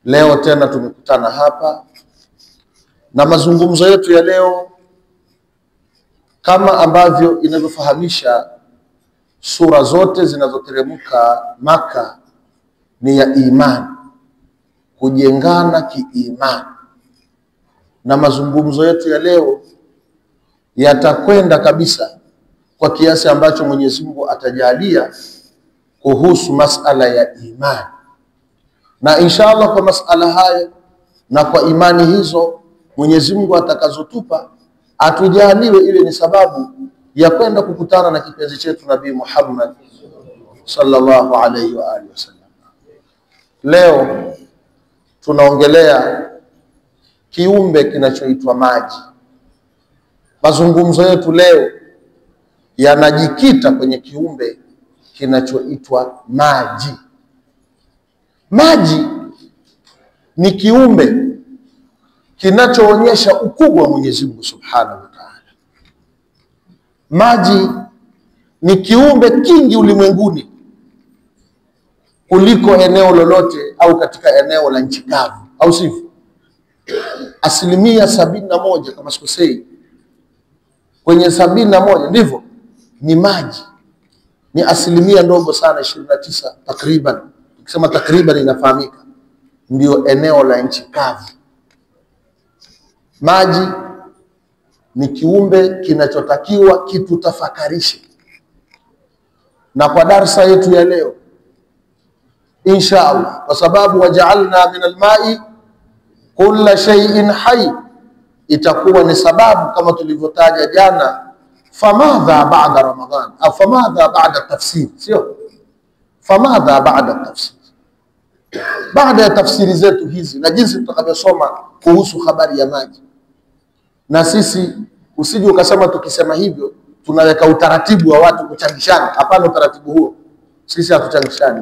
Leo tena tumekutana hapa na mazungumzo yetu ya leo, kama ambavyo inavyofahamisha sura zote zinazoteremka Maka, ni ya imani, kujengana kiimani. Na mazungumzo yetu ya leo yatakwenda kabisa kwa kiasi ambacho Mwenyezi Mungu atajalia kuhusu masala ya imani. Na inshallah kwa masala haya na kwa imani hizo Mwenyezi Mungu atakazotupa, atujaliwe ile ni sababu ya kwenda kukutana na kipenzi chetu Nabii Muhammad sallallahu alaihi wa alihi wasallam. Leo tunaongelea kiumbe kinachoitwa maji. Mazungumzo yetu leo yanajikita kwenye kiumbe kinachoitwa maji. Maji ni kiumbe kinachoonyesha ukubwa wa Mwenyezi Mungu Subhanahu wa Ta'ala. Maji ni kiumbe kingi ulimwenguni kuliko eneo lolote au katika eneo la nchi kavu, au sivyo? 71% kama sikosei, kwenye 71 ndivyo ni maji. Ni asilimia ndogo sana, 29 takriban. Ukisema takriban inafahamika, ndio eneo la nchi kavu. Maji ni kiumbe kinachotakiwa kitutafakarishe. Na kwa darsa yetu ya leo insha Allah, kwa sababu waja'alna min alma'i kulla shay'in hayy, itakuwa ni sababu kama tulivyotaja jana, famadha ba'da Ramadhan au famadha ba'da tafsir, sio famadha ba'da tafsir. Baada ya tafsiri zetu hizi na jinsi tutakavyosoma kuhusu habari ya maji, na sisi usije ukasema tukisema hivyo tunaweka utaratibu wa watu kuchangishana. Hapana, utaratibu huo sisi hatuchangishani.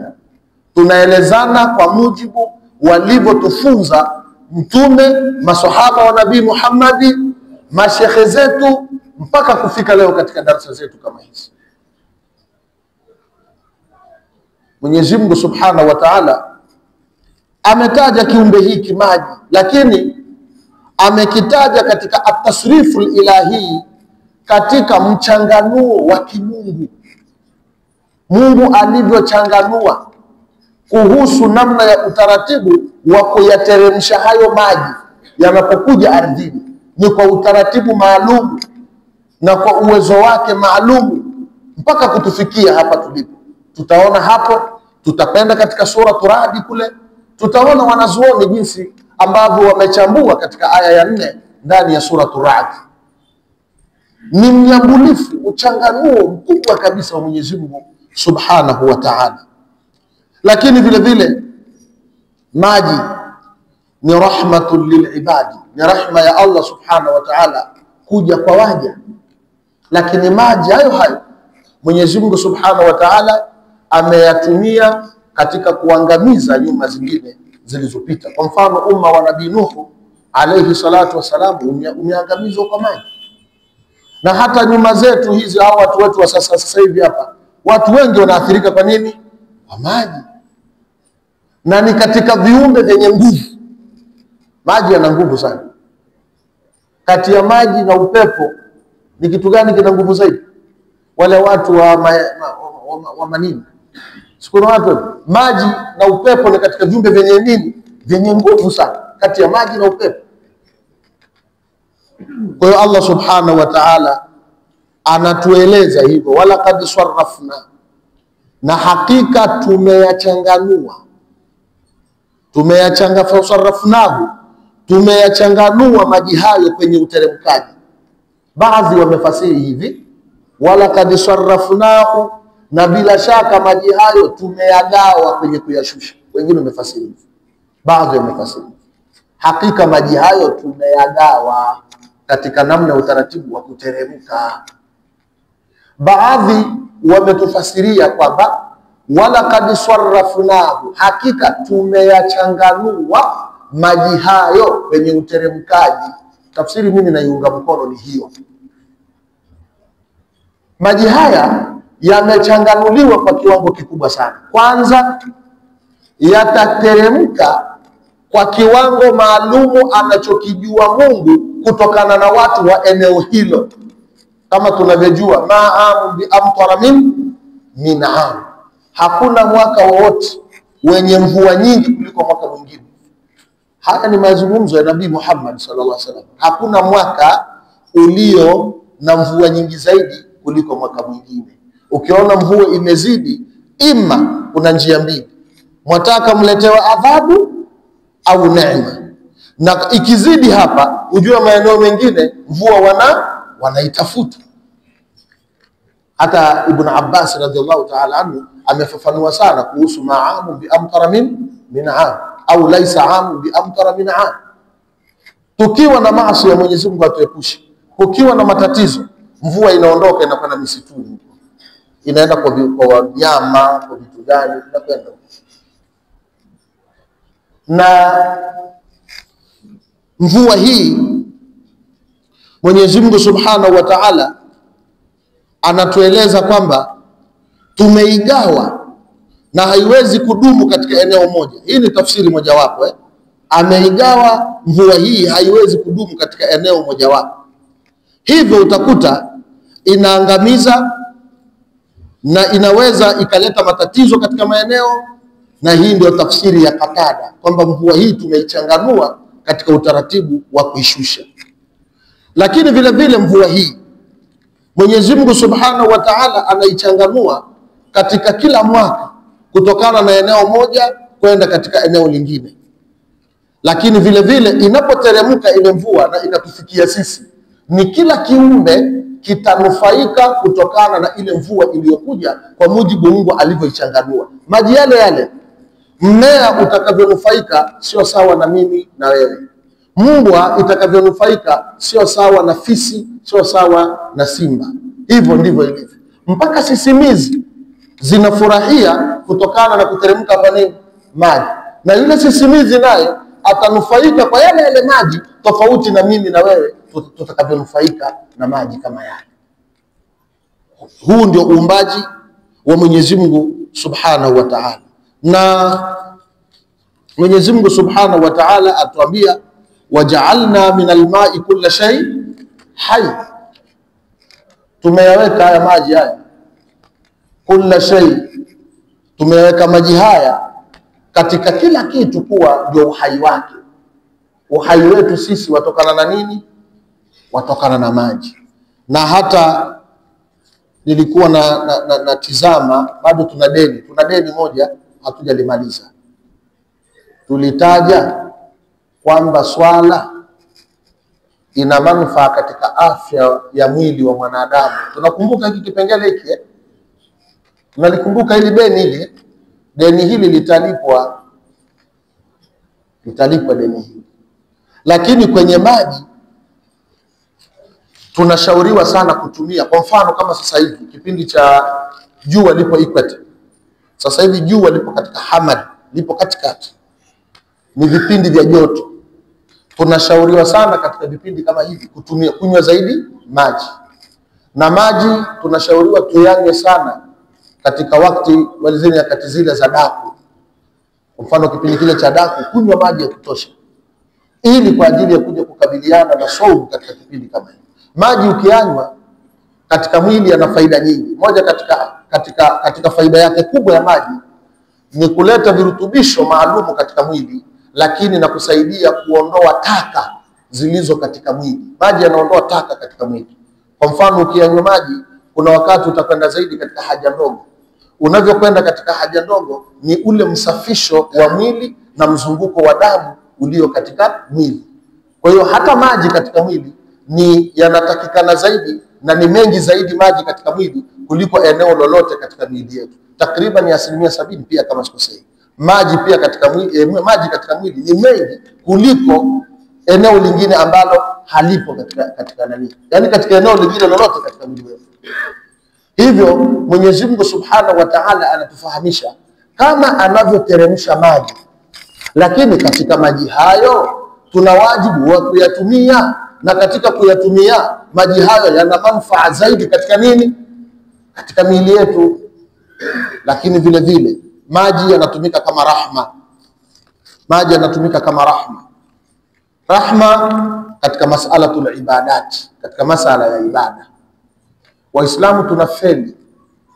Tunaelezana kwa mujibu walivyotufunza Mtume, maswahaba wa Nabii Muhammad, mashekhe zetu, mpaka kufika leo katika darasa zetu kama hizi. Mwenyezi Mungu Subhanahu wa Ta'ala ametaja kiumbe hiki maji, lakini amekitaja katika at-tasrifu ilahi, katika mchanganuo wa kimungu. Mungu alivyochanganua kuhusu namna ya utaratibu wa kuyateremsha hayo maji yanapokuja ardhini, ni kwa utaratibu maalum na kwa uwezo wake maalum mpaka kutufikia hapa tulipo. Tutaona hapo, tutapenda katika sura Ra'd kule, tutaona wanazuoni jinsi ambavyo wamechambua katika aya ya 4 ndani ya sura Ra'd. Ni mnyambulifu, uchanganuo mkubwa kabisa wa Mwenyezi Mungu Subhanahu wa Ta'ala. Lakini vile vile maji ni rahmatul lilibadi, ni rahma ya Allah Subhanahu wa Ta'ala kuja kwa waja. Lakini maji hayo Mwenyezi Mungu Subhanahu wa Ta'ala ameyatumia katika kuangamiza nyumma zingine zilizopita. Kwa mfano umma wa Nabii Nuhu alayhi salatu wasalam umeangamizwa kwa maji. Na hata nyumma zetu hizi, hao watu wetu wa sasa hivi hapa, watu wengi wanaathirika kwa nini? Kwa maji. Na ni katika viumbe vyenye nguvu. Maji yana nguvu sana. Kati ya maji na upepo ni kitu gani kina nguvu zaidi? Wale watu wa manini, sikuna watu, maji na upepo ni katika viumbe vyenye nini? Vyenye nguvu sana, kati ya maji na upepo. Kwa hiyo Allah Subhanahu wa Ta'ala anatueleza hivyo, wala qad sarrafna, na hakika tumeyachanganua. Tumeyachanganua maji hayo kwenye uteremkaji. Baadhi wamefasiri hivi, wala qad sarrafnahu, na bila shaka maji hayo tumeyagawa kwenye kuyashusha. Wengine wamefasiri hivi, baadhi wamefasiri hakika maji hayo tumeyagawa katika namna ya utaratibu wa kuteremka. Baadhi wametufasiria kwamba wala qad sarrafnahu, hakika tumeyachanganua maji hayo kwenye uteremkaji. Tafsiri mimi naiunga mkono ni hiyo. Maji haya yamechanganuliwa kwa kiwango kikubwa sana. Kwanza, yatateremka kwa kiwango maalumu anachokijua Mungu kutokana na watu wa eneo hilo. Kama tunavyojua, ma'amun bi amtara min am, hakuna mwaka wowote wenye mvua nyingi kuliko mwaka mwingine. Haya ni mazungumzo ya Nabii Muhammad sallallahu alaihi wasallam. Hakuna mwaka ulio na mvua nyingi zaidi kuliko mwaka mwingine. Ukiona mvua imezidi, ima kuna njia mbili: mwataka mletewa adhabu au neema. Na ikizidi hapa, ujue maeneo mengine mvua wanaitafuta. Hata Ibn Abbas radhiallahu ta'ala anhu amefafanua sana kuhusu ma'amun bi amtara min am au laisa amun bi amtara min am. Tukiwa na maasi ya Mwenyezi Mungu atuepushe, ukiwa na matatizo, mvua inaondoka inakwenda misituni, inaenda kwa wanyama, kwa vitu gani, inakwenda. Na mvua hii Mwenyezi Mungu Subhanahu wa Ta'ala anatueleza kwamba tumeigawa na haiwezi kudumu katika eneo moja. Hii ni tafsiri mojawapo. Ameigawa mvua hii, haiwezi kudumu katika eneo mojawapo. Hivyo utakuta inaangamiza na inaweza ikaleta matatizo katika maeneo, na hii ndio tafsiri ya Qatada kwamba mvua hii tumeichanganua katika utaratibu wa kuishusha. Lakini vile vile mvua hii Mwenyezi Mungu Subhanahu wa Ta'ala anaichanganua katika kila mwaka kutokana na eneo moja kwenda katika eneo lingine. Lakini vile vile inapoteremka ile mvua na inatufikia sisi, ni kila kiumbe kitanufaika kutokana na ile mvua iliyokuja kwa mujibu Mungu alivyoichanganua. Maji yale yale, mmea utakavyonufaika sio sawa na mimi na wewe. Mbwa itakavyonufaika sio sawa na fisi, sio sawa na simba. Hivyo ndivyo ilivyo. Mpaka sisimizi zinafurahia kutokana na kuteremka kwa nini? Maji. Na yule sisimizi naye atanufaika kwa yale yale maji, tofauti na mimi na wewe tutakavyonufaika na maji kama yale. Huu ndio uumbaji wa Mwenyezi Mungu Subhanahu wa Ta'ala. Na Mwenyezi Mungu Subhanahu wa Ta'ala atuambia, waja'alna min al-ma'i kulla shay hayy. Tumeyaweka haya maji haya, kulla shay, tumeyaweka maji haya katika kila kitu kuwa ndio uhai wake. Uhai wetu sisi watokana na nini? Watokana na maji. Na hata nilikuwa na tizama, bado tuna deni moja hatujalimaliza. Tulitaja kwamba swala ina manufaa katika afya ya mwili wa mwanadamu. Tunakumbuka hiki kipengele hiki? Tunalikumbuka hili deni hili? Deni hili litalipwa deni hili. Lakini kwenye maji tunashauriwa sana kutumia. Kwa mfano kama sasa hivi kipindi cha jua lipo equator. Sasa hivi jua lipo katika hamad, lipo katikati. Ni vipindi vya joto. Tunashauriwa sana katika vipindi kama hivi kunywa zaidi maji. Na maji tunashauriwa tuyanywe sana katika wakati walizeni nyakati zile za daku. Kwa mfano kipindi kile cha daku, kunywa maji ya kutosha, ili kwa ajili ya kuja kukabiliana na saumu katika kipindi kama hiki. Maji ukiyanywa katika mwili yana faida nyingi. Moja katika faida yake kubwa ya maji ni kuleta virutubisho maalumu katika mwili, lakini na kusaidia kuondoa taka zilizo katika mwili. Maji yanaondoa taka katika mwili. Kwa mfano ukiyanywa maji, kuna wakati utakwenda zaidi katika haja ndogo. Unavyokwenda katika haja ndogo ni ule msafisho wa mwili na mzunguko wa damu ulio katika mwili. Kwa hiyo hata maji katika mwili ni yanatakikana zaidi na ni mengi zaidi maji katika mwili kuliko eneo lolote katika mwili yetu. Takriban 70% pia kama sikosei. Maji pia katika mwili, maji katika mwili ni mengi kuliko eneo lingine ambalo halipo katika nani. Yaani katika eneo lingine lolote katika mwili wetu. Hivyo Mwenyezi Mungu Subhanahu wa Ta'ala anatufahamisha kama anavyoteremsha maji, lakini katika maji hayo tuna wajibu wa kuyatumia, na katika kuyatumia maji hayo yana manufaa zaidi katika nini? Katika miili yetu. Lakini vile vile maji yanatumika kama rahma. Maji yanatumika kama rahma. Rahma katika mas'alatul ibadat, katika masala ya ibada. Waislamu tunafeli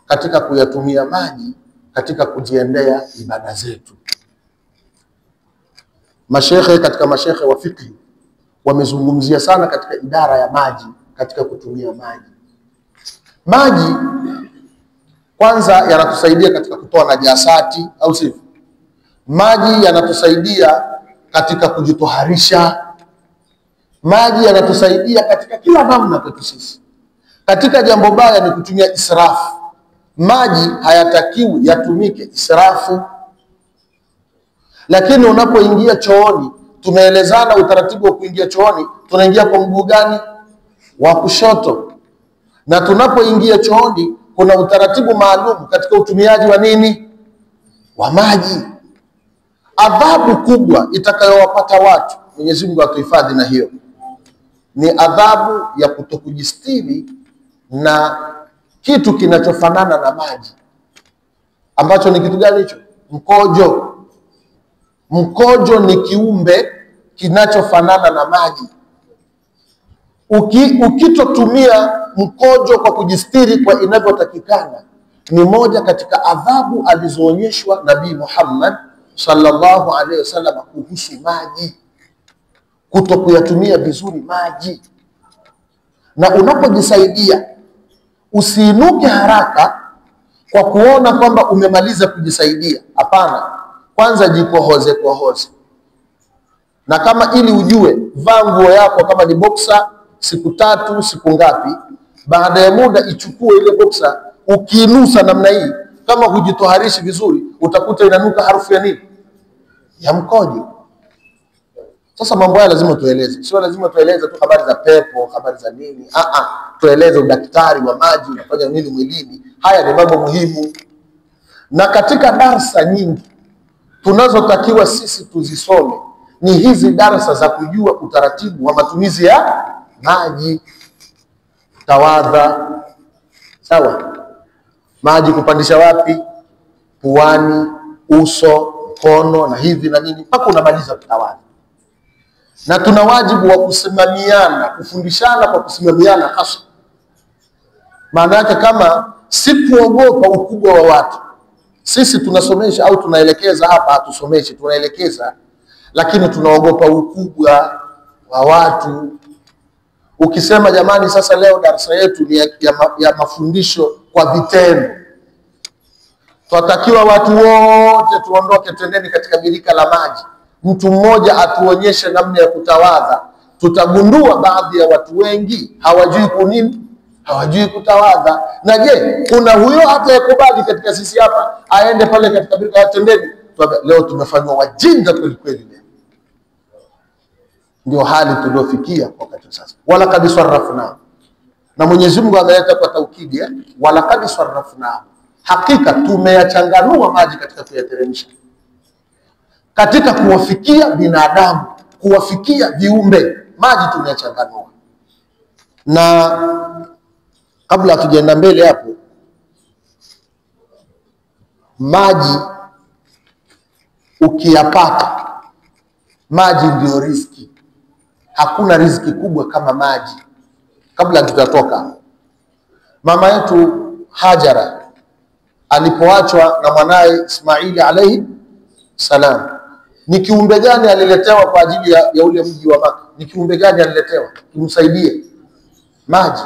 katika kuyatumia maji katika kujiendea ibada zetu. Mashekhe katika mashekhe wa fiqh wamezungumzia sana katika idara ya maji, katika kutumia maji. Maji kwanza yanatusaidia katika kutoa najasati, au sivyo? Maji yanatusaidia katika kujitoharisha. Maji yanatusaidia katika kila namna kwetu sisi. Katika jambo baya ni kutumia israfu. Maji hayatakiwi yatumike israfu. Lakini unapoingia chooni, tumeelezana utaratibu wa kuingia chooni, tunaingia kwa mguu gani? Wa kushoto. Na tunapoingia chooni kuna utaratibu maalum katika utumiaji wa nini? Wa maji. Adhabu kubwa itakayowapata watu, Mwenyezi Mungu atuhifadhi na hiyo, ni adhabu ya kutokujistiri na kitu kinachofanana na maji. Ambacho ni kitu gani hicho? Mkojo. Mkojo ni kiumbe kinachofanana na maji. Ukitotumia mkojo kwa kujistiri kwa inavyotakikana, ni moja katika adhabu alizoonyeshwa Nabii Muhammad sallallahu alaihi wasallam kuhusu maji, kutokuyatumia vizuri maji. Na unapojisaidia usiinuke haraka kwa kuona kwamba umemaliza kujisaidia. Hapana, kwanza jikohoze kohoze. Na kama ili ujue, vaa nguo yako kama ni boxer siku 3 siku ngapi, baada ya muda ichukue ile boxer, ukiinusa namna hii, kama hujitoharishi vizuri, utakuta inanuka harufu ya nini? Ya mkojo. Sasa mambo haya lazima tueleze. Sio lazima tueleze tu habari za pepo, habari za nini. Tueleze udaktari wa maji unafanya nini mwilini. Haya ni mambo muhimu. Na katika darasa nyingi tunazotakiwa sisi tuzisome ni hizi darasa za kujua utaratibu wa matumizi ya maji. Tawadha. Sawa? Maji kupandisha wapi? Puani, uso, mkono na hivi na nini, mpaka unamaliza kutawadha. Na tuna wajibu wa kusimamiana, kufundishana kwa kusimamiana hasa. Maana yake kama si kuogopa ukubwa wa watu. Sisi tunasomesha au tunaelekeza hapa, hatusomeshi, tunaelekeza, lakini tunaogopa ukubwa wa watu. Ukisema jamani, sasa leo darasa yetu ni ya mafundisho kwa vitendo, tunatakiwa watu wote tuondoke, twendeni katika birika la maji, mtu mmoja atuonyeshe namna ya kutawadha. Tutagundua baadhi ya watu wengi hawajui kunini, hawajui kutawadha. Na je, kuna huyo hata yakubali katika sisi hapa aende pale katika birika, twendeni? Leo tumefanywa wajinga kweli kweli. Ndio hali tuliofikia wakati sasa. Wala kad sarrafna. Na Mwenyezi Mungu ameleta kwa taukidi, wala kad sarrafna. Hakika tumeyachanganua maji katika kuyateremsha, katika kuwafikia binadamu, kuwafikia viumbe, maji tumeyachanganua. Na kabla hatujaenda mbele hapo, maji ukiyapata, maji ndio riziki. Hakuna riziki kubwa kama maji. Kabla tutatoka, mama yetu Hajara alipoachwa na mwanae Ismaili alayhi salam, ni kiumbe gani aliletewa kwa ajili ya ule mji wa Maka? Ni kiumbe gani aliletewa kimsaidie? Maji.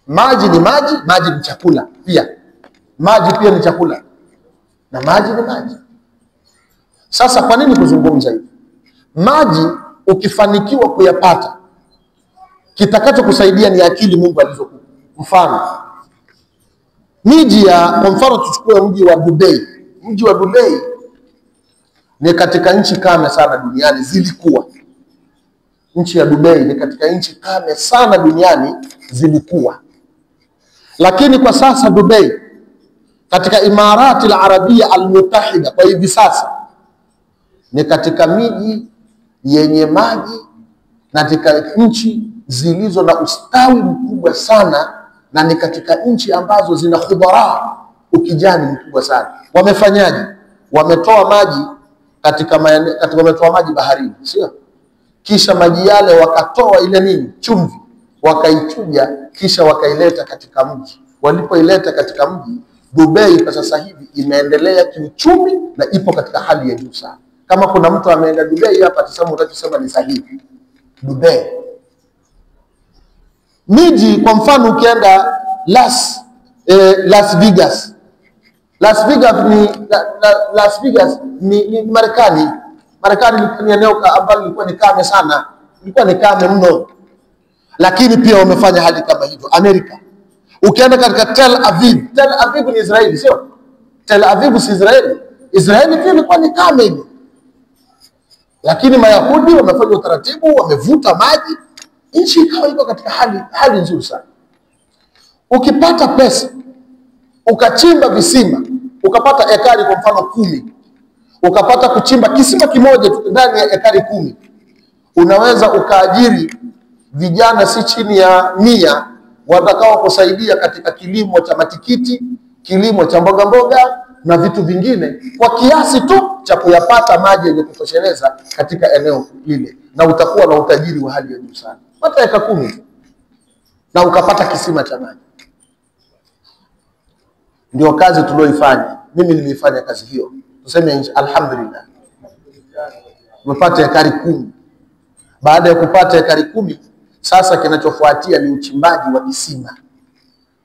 Maji ni maji, maji ni chakula pia. Maji pia ni chakula na maji ni maji. Sasa kwa nini kuzungumza hivi? Maji ukifanikiwa kuyapata, kitakacho kusaidia ni akili Mungu alizokupa. Mfano, miji kwa mfano tuchukue mji wa Dubai. Mji wa Dubai ni katika nchi kame sana duniani, zilikuwa. Nchi ya Dubai ni katika nchi kame sana duniani, zilikuwa. Lakini kwa sasa Dubai katika Imarati al-Arabia al-Mutahida kwa hivi sasa ni katika miji yenye maji na katika nchi zilizo na ustawi mkubwa sana, na ni katika nchi ambazo zina khudara, ukijani mkubwa sana. Wamefanyaje? Wametoa maji katika wametoa maji baharini, sio? Kisha maji yale wakatoa ile nini, chumvi, wakaichuja, kisha wakaileta katika mji. Walipoileta katika mji, Dubai kwa sasa hivi imeendelea kiuchumi na ipo katika hali ya juu sana. Kama kuna mtu ameenda Dubai hapa atasema utakisema ni sahihi. Dubai. Miji kwa mfano ukienda Las Vegas. Las Vegas ni Marekani. Marekani ni eneo ambalo lilikuwa ni kame sana. Lilikuwa ni kame mno. Lakini pia wamefanya hali kama hivyo. Amerika. Ukienda katika Tel Aviv. Tel Aviv ni Israeli, sio? Tel Aviv si Israeli. Israeli pia ilikuwa ni kame hivyo. Lakini Mayahudi wamefanya utaratibu, wamevuta maji, nchi ikawa iko katika hali nzuri sana. Ukipata pesa, ukachimba visima, ukapata ekari kwa mfano 10, ukapata kuchimba kisima kimoja ndani ya ekari 10, unaweza ukaajiri vijana si chini ya 100 watakao kusaidia katika kilimo cha matikiti, kilimo cha mboga mboga na vitu vingine, kwa kiasi tu cha kuyapata maji yenye kutosheleza katika eneo lile, na utakuwa na utajiri wa hali ya juu sana. Pata eka 10 na ukapata kisima cha maji. Ndio kazi tulioifanya. Mimi nilifanya kazi hiyo. Tuseme alhamdulillah. Tumepata ekari 10. Baada ya kupata ekari 10, sasa kinachofuatia ni uchimbaji wa kisima.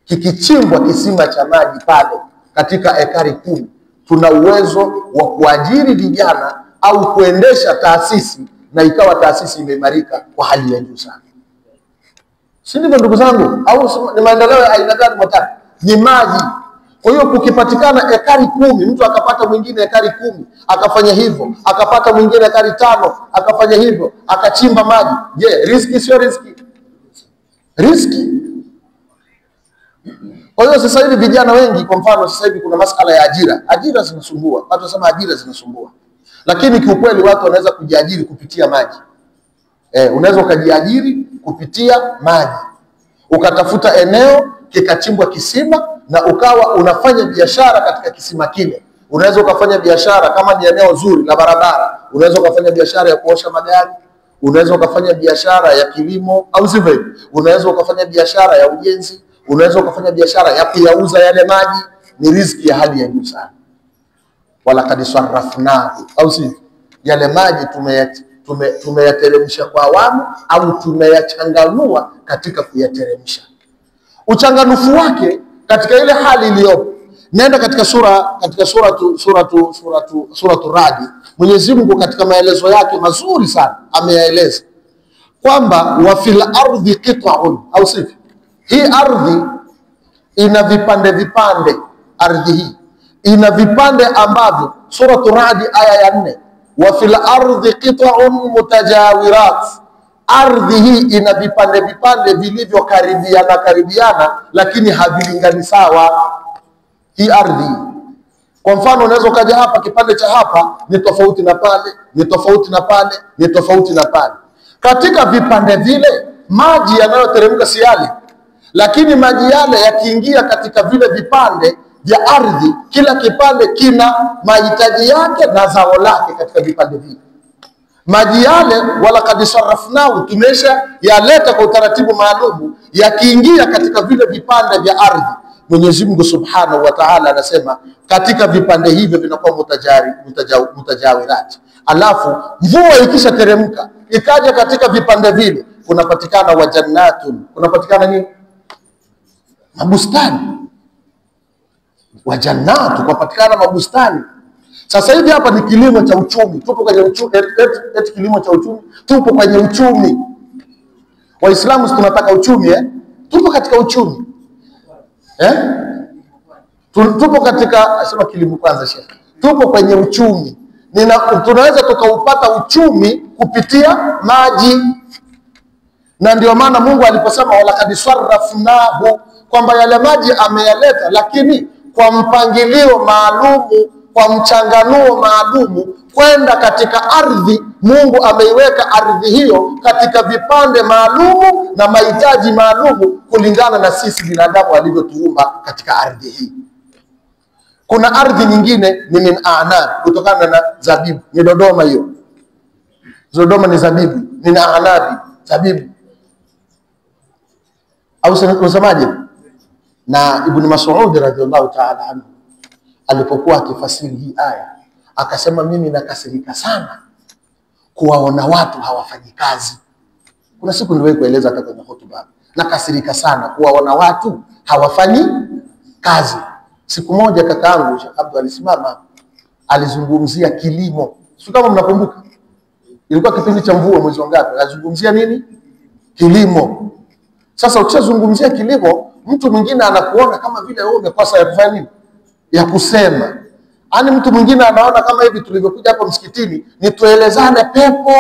Kikichimbwa kisima cha maji pale katika ekari 10, tuna uwezo wa kuajiri vijana au kuendesha taasisi, na ikawa taasisi imeimarika kwa hali ya juu sana. Si ndivyo ndugu zangu? Au ni maendeleo ya aina gani matatu? Ni maji. Kwa hiyo kukipatikana ekari 10, mtu akapata mwingine ekari 10, akafanya hivyo, akapata mwingine ekari 5, akafanya hivyo, akachimba maji. Je, riski sio riski? Riski. Kwa hiyo sasa hivi vijana wengi, kwa mfano sasa hivi kuna masuala ya ajira. Ajira zinasumbua. Watu wasema ajira zinasumbua. Lakini kiukweli watu wanaweza kujiajiri kupitia maji. Unaweza ukajiajiri kupitia maji. Ukatafuta eneo, kikachimbwa kisima, na ukawa unafanya biashara katika kisima kile. Unaweza ukafanya biashara kama ni eneo zuri la barabara. Unaweza ukafanya biashara ya kuosha magari. Unaweza ukafanya biashara ya kilimo au sivyo. Unaweza ukafanya biashara ya ujenzi. Unaweza ukafanya biashara ya kuyauza yale maji. Ni riziki ya hali ya juu sana. Wala kadisarrafnahu, au si yale maji tumeyateremsha kwa awamu, au tumeyachanganua katika kuyateremsha. Uchanganufu wake katika ile hali iliyopo, nenda katika suratu Radi. Mwenyezi Mungu katika maelezo yake mazuri sana ameyaeleza kwamba wa fil ardhi qit'un, au si hii ardhi ina vipande. Ardhi hii ina vipande ambavyo suratu Radi aya ya 4, wa fil ardhi qit'un mutajawirat. Ardhi hii ina vipande vilivyokaribiana lakini havilingani sawa. Hii ardhi, kwa mfano unaweza ukaja hapa, kipande cha hapa ni tofauti na pale, ni tofauti na pale, ni tofauti na pale. Katika vipande vile maji yanayoteremka si yale, lakini maji yale yakiingia katika vile vipande vya ardhi, kila kipande kina mahitaji yake na zao lake katika vipande vile. Maji yale wala kadisarrafnahu, tumesha yaleta kwa utaratibu maalum, yakiingia katika vile vipande vya ardhi. Mwenyezi Mungu Subhanahu wa Ta'ala anasema katika vipande hivyo vinakuwa mutajawirat. Alafu mvua ikisha teremka ikaja katika vipande vile, kunapatikana wajannatun. Kunapatikana nini? Mabustani. Wajannatu, kunapatikana mabustani. Sasa hivi hapa ni kilimo cha uchumi. Tupo kwenye uchumi, kilimo cha uchumi. Tupo kwenye uchumi. Waislamu tunataka uchumi, Tupo katika uchumi. Tupo katika, asema kilimo kwanza Sheikh. Tupo kwenye uchumi. Tunaweza tukaupata uchumi kupitia maji. Na ndio maana Mungu aliposema wala kadisarrafnahu, kwamba yale maji ameyaleta, lakini kwa mpangilio maalumu, kwa mchanganuo maalumu kwenda katika ardhi. Mungu ameiweka ardhi hiyo katika vipande maalumu na mahitaji maalumu kulingana na sisi binadamu alivyotuumba katika ardhi hii. Kuna ardhi nyingine ni min a'nan, kutokana na zabibu. Ni Dodoma hiyo. Dodoma ni zabibu, min a'nabi, zabibu. Au unasemaje? Na Ibn Mas'ud radhiallahu ta'ala anhu alipokuwa akifasiri hii aya akasema, mimi nakasirika sana kuwaona watu hawafanyi kazi. Kuna siku niliwahi kueleza hata kwenye hotuba, nakasirika sana kuwaona watu hawafanyi kazi. Siku moja kakaangu Sheikh Abdul alisimama alizungumzia kilimo. Sio kama mnakumbuka? Ilikuwa kipindi cha mvua mwezi wa ngapi? Alizungumzia nini? Kilimo. Sasa ukishazungumzia kilimo, mtu mwingine anakuona kama vile wewe umekosa ya kufanya nini? Ya kusema. Yaani mtu mwingine anaona kama hivi tulivyokuja hapa msikitini ni tuelezane pepo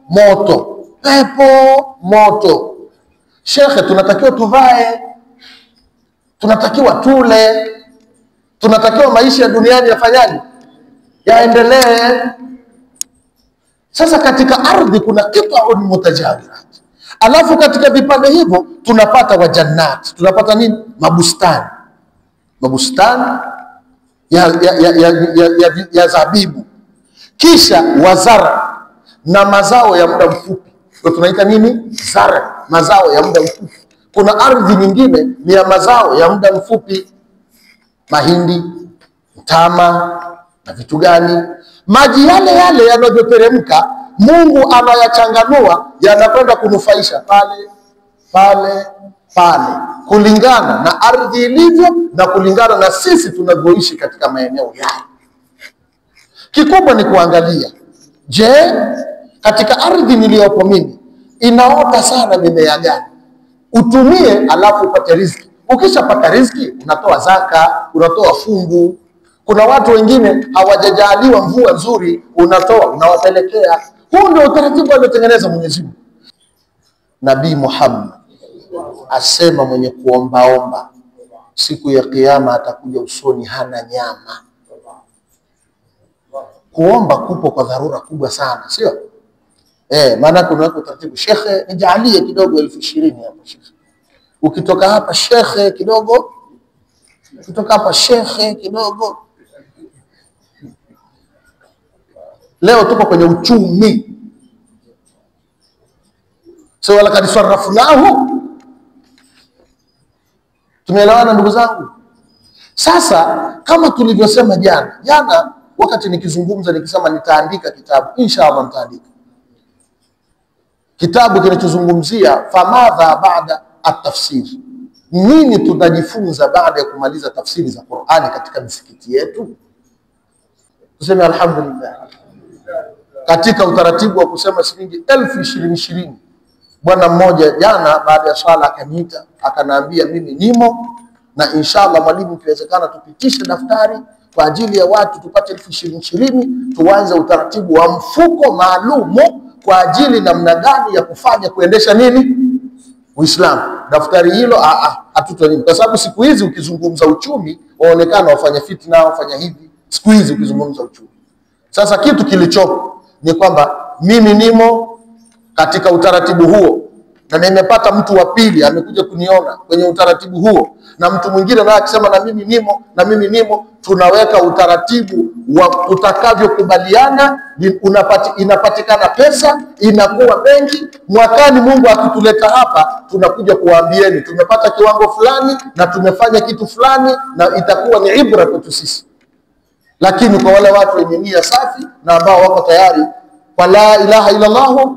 moto. Pepo moto. Shekhe, tunatakiwa tuvae, tunatakiwa tule, tunatakiwa maisha ya duniani yafanyaje? Yaendelee. Sasa katika ardhi kuna qita'un mutajawirat. Alafu katika vipande hivyo tunapata wajannat. Tunapata nini? Mabustani. Mabustani ya zabibu. Kisha wazara na mazao ya muda mfupi. Kwa tunaita nini? Zara, mazao ya muda mfupi. Kuna ardhi nyingine ni ya mazao ya muda mfupi. Mahindi, mtama na vitu gani? Maji yale yale yanavyoteremka, Mungu anayachanganua yanakwenda kunufaisha pale kulingana na ardhi ilivyo na kulingana na sisi tunavyoishi katika maeneo yale. Kikubwa ni kuangalia, je, katika ardhi niliyopo mimi inaota sana mimea gani? Utumie alafu upate riziki. Ukishapata riziki unatoa zaka, unatoa fungu. Kuna watu wengine hawajajaliwa mvua nzuri, unatoa unawapelekea. Huu ndio utaratibu aliotengeneza Mwenyezi Mungu. Nabii Muhammad asema mwenye kuombaomba siku ya kiyama atakuja usoni hana nyama. Kuomba kupo kwa dharura kubwa sana, sio? Maana kuna watu utaratibu, shekhe nijalie kidogo 20,000 hapo shekhe. Ukitoka hapa shekhe kidogo, ukitoka hapa shekhe kidogo. Leo tuko kwenye uchumi. So wala kadisarrafnahu. Tumeelewana ndugu zangu? Sasa kama tulivyosema jana wakati nikizungumza nikisema nitaandika kitabu, inshallah nitaandika kitabu kinachozungumzia famadha baada at-tafsir. Nini tunajifunza baada ya kumaliza tafsiri za Qur'ani katika misikiti yetu? Tuseme alhamdulillah. Katika utaratibu wa kusema shilingi 20,020, bwana mmoja jana baada ya swala akaniita akaniambia, mimi nimo na inshallah mwalimu ikiwezekana tupitishe daftari kwa ajili ya watu tupate 20,020, tuanze utaratibu wa mfuko maalumu kwa ajili namna gani ya kufanya kuendesha nini Uislamu. Daftari hilo hatuto nini, kwa sababu siku hizi ukizungumza uchumi waonekana wafanya fitna, wafanya hivi. Siku hizi ukizungumza uchumi, sasa kitu kilichopo ni kwamba mimi nimo katika utaratibu huo, na nimepata mtu wa pili amekuja kuniona kwenye utaratibu huo, na mtu mwingine naye akisema na mimi nimo, tunaweka utaratibu wa utakavyokubaliana. Inapatikana pesa, inakuwa benki. Mwakani Mungu akituleta hapa tunakuja kuwaambieni tumepata kiwango fulani na tumefanya kitu fulani, na itakuwa ni ibra kwetu sisi. Lakini kwa wale watu wenye nia safi na ambao wako tayari kwa la ilaha illa Allah,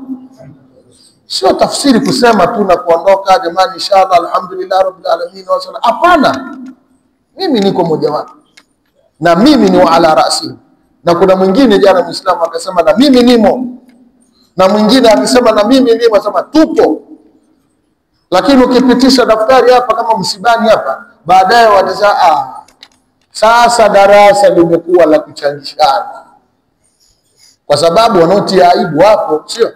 sio tafsiri kusema tu na kuondoka, jamani inshallah alhamdulillah rabbil alamin wa sallam. Hapana, mimi niko mmoja wapo na mimi ni wa ala rasi. Na kuna mwingine jana Muislamu akasema na mimi nimo, na mwingine akisema na mimi nimo, sema tupo. Lakini ukipitisha daftari hapa kama msibani hapa, baadaye watasema sasa darasa limekuwa la kuchangishana, kwa sababu wanaotia aibu hapo, sio?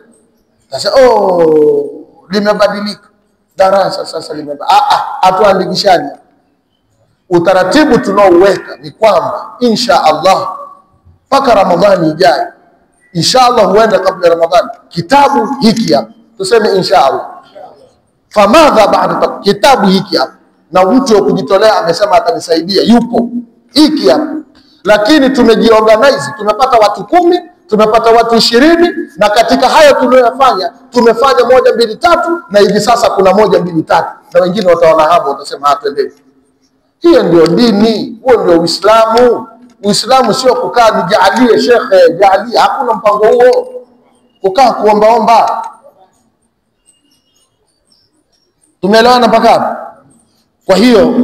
Sasa limebadilika darasa sasa hatuandikishani. Utaratibu tunaouweka ni kwamba insha Allah mpaka Ramadhani ijayo, insha Allah huenda kabla Ramadhani, kitabu hiki hapa, tuseme insha Allah famadha baada kitabu hiki hapa, na mtu wa kujitolea amesema atanisaidia, yupo hiki hapa. Lakini tumejiorganize, tumepata watu 10, tumepata watu 20, na katika hayo tuliyofanya tumefanya 1 2 3, na hivi sasa kuna 1 2 3, na wengine wataona hapo watasema twendeni. Hiyo ndio dini, huo ndio Uislamu. Uislamu sio kukaa nijalie shekhe, jalie, hakuna mpango huo. Kukaa kuombaomba. Tumeelewana mpaka hapo? Kwa hiyo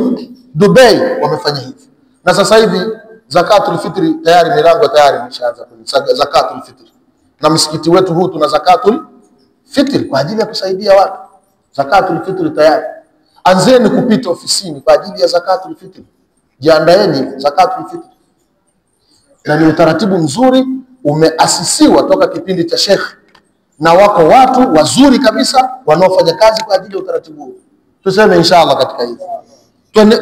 Dubai wamefanya hivi. Na sasa hivi zakatul fitri tayari, milango tayari imeshaanza kwenye zakatul fitri. Na msikiti wetu huu tuna zakatul fitri kwa ajili ya kusaidia watu. Zakatul fitri tayari. Anzeni kupita ofisini kwa ajili ya zakatul fitri. Jiandaeni zakatul fitri. Na ni utaratibu mzuri umeasisiwa toka kipindi cha Sheikh, na wako watu wazuri kabisa wanaofanya kazi kwa ajili ya utaratibu huu. Tuseme inshallah katika hizi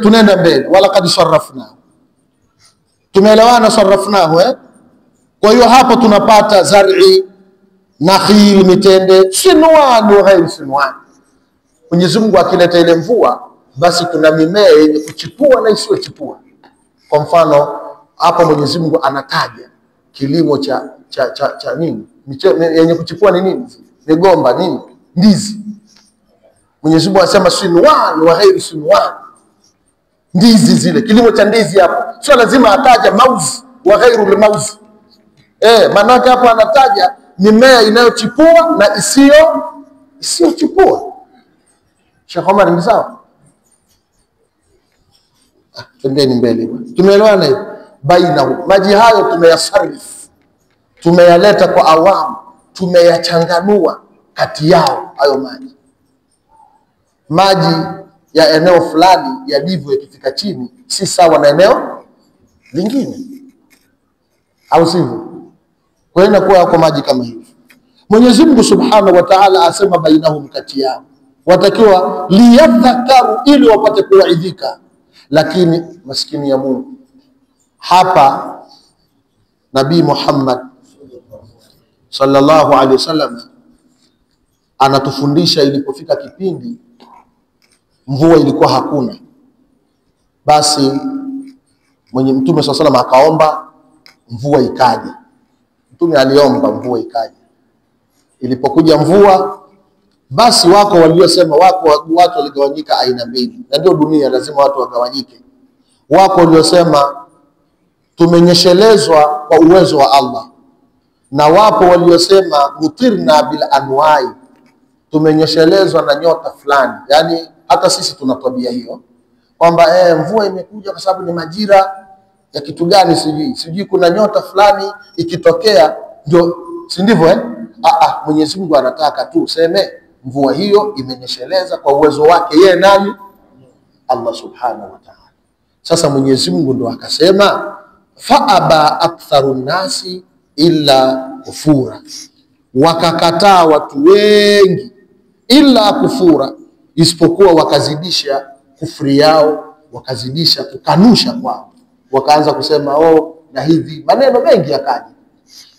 tunaenda mbele. Wala kad sarrafna, tumeelewana sarrafnahu Kwa hiyo hapo tunapata zar'i, nakhil, mitende, sinwan wa ghairi sinwan. Mwenyezi Mungu akileta ile mvua, basi kuna mimea yenye kuchipua na isiyochipua. Kwa mfano hapa Mwenyezi Mungu anataja kilimo cha nini? Yenye kuchipua ni nini? Migomba, nini? Ndizi. Mwenyezi Mungu anasema sinwan wa ghairi sinwan. Ndizi zile, kilimo cha ndizi hapo. Sio lazima ataja mauz wa ghairu mauz. Maana hapo anataja mimea inayochipua na isiyochipua. Sheikh Omar ni sawa? Twendeni mbele. Tumeelewana hiyo? Bainahu, maji hayo tumeyasarif, tumeyaleta kwa awamu, tumeyachanganua kati yao hayo maji. Maji ya eneo fulani yalivyo yakifika chini si sawa na eneo lingine, au sivyo? Kwa hiyo inakuwa kwa maji kama hivi. Mwenyezi Mungu Subhanahu wa Ta'ala asema bainahum, kati yao, watakiwa liyadhakaru, ili wapate kuwaidhika. Lakini maskini ya Mungu, hapa Nabii Muhammad sallallahu alaihi wasallam anatufundisha, ilipofika kipindi mvua ilikuwa hakuna, basi mwenye Mtume sallallahu alaihi wasallam akaomba mvua ikaja. Mtume aliomba mvua ikaja. Ilipokuja mvua, basi wako waliosema, watu waligawanyika aina mbili, na ndio dunia lazima watu wagawanyike. Wako waliosema tumenyeshelezwa kwa uwezo wa Allah, na wapo waliosema mutirna bil anwai, tumenyeshelezwa na nyota fulani. Yani hata sisi tuna tabia hiyo kwamba mvua imekuja kwa sababu ni majira ya kitu gani sijui kuna nyota fulani ikitokea ndio, si ndivyo Mwenyezi Mungu anataka tu useme mvua hiyo imenyesheleza kwa uwezo wake yeye nani? Allah Subhanahu wa Ta'ala. Sasa Mwenyezi Mungu ndo akasema faaba aktharun nasi illa kufura, wakakataa watu wengi, illa kufura, isipokuwa wakazidisha kufri yao, wakazidisha kukanusha kwao, wakaanza kusema na hivi, maneno mengi yakaja.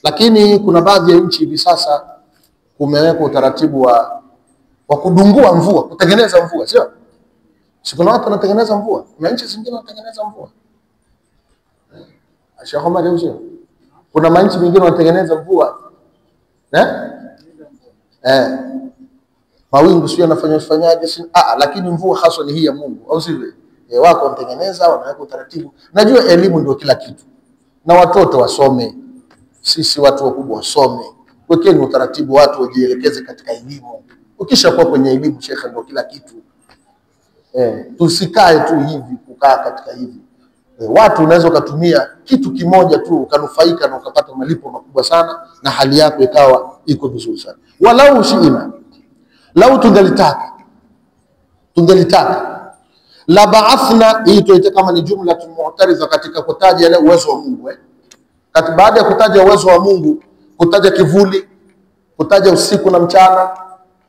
Lakini kuna baadhi ya nchi hivi sasa kumewekwa utaratibu wa kudungua mvua, kutengeneza mvua, sio? Kuna watu wanatengeneza mvua, na nchi zingine wanatengeneza mvua. Sheikh Omar yeye, kuna manchi mengine wanatengeneza mvua. Mawingu sio yanafanyaje, lakini mvua hasa ni hii ya Mungu, au sivyo? Wako wanatengeneza, wanaweka utaratibu. Najua elimu ndio kila kitu. Na watoto wasome. Sisi watu wakubwa wasome. Wekeni utaratibu, watu wajielekeze katika elimu. Ukishakuwa kwenye elimu, shekhe, ndio kila kitu. Tusikae tu hivi, kukaa katika hivi. Watu unaweza ukatumia kitu kimoja tu ukanufaika na ukapata malipo makubwa sana, na hali yako ikawa iko vizuri sana. Walau shiina, lau tungelitaka la ba'athna, hii tuite kama ni jumla mu'taridha katika kutaja ile uwezo wa Mungu. Baada ya kutaja uwezo wa Mungu, kutaja kivuli, kutaja usiku na mchana,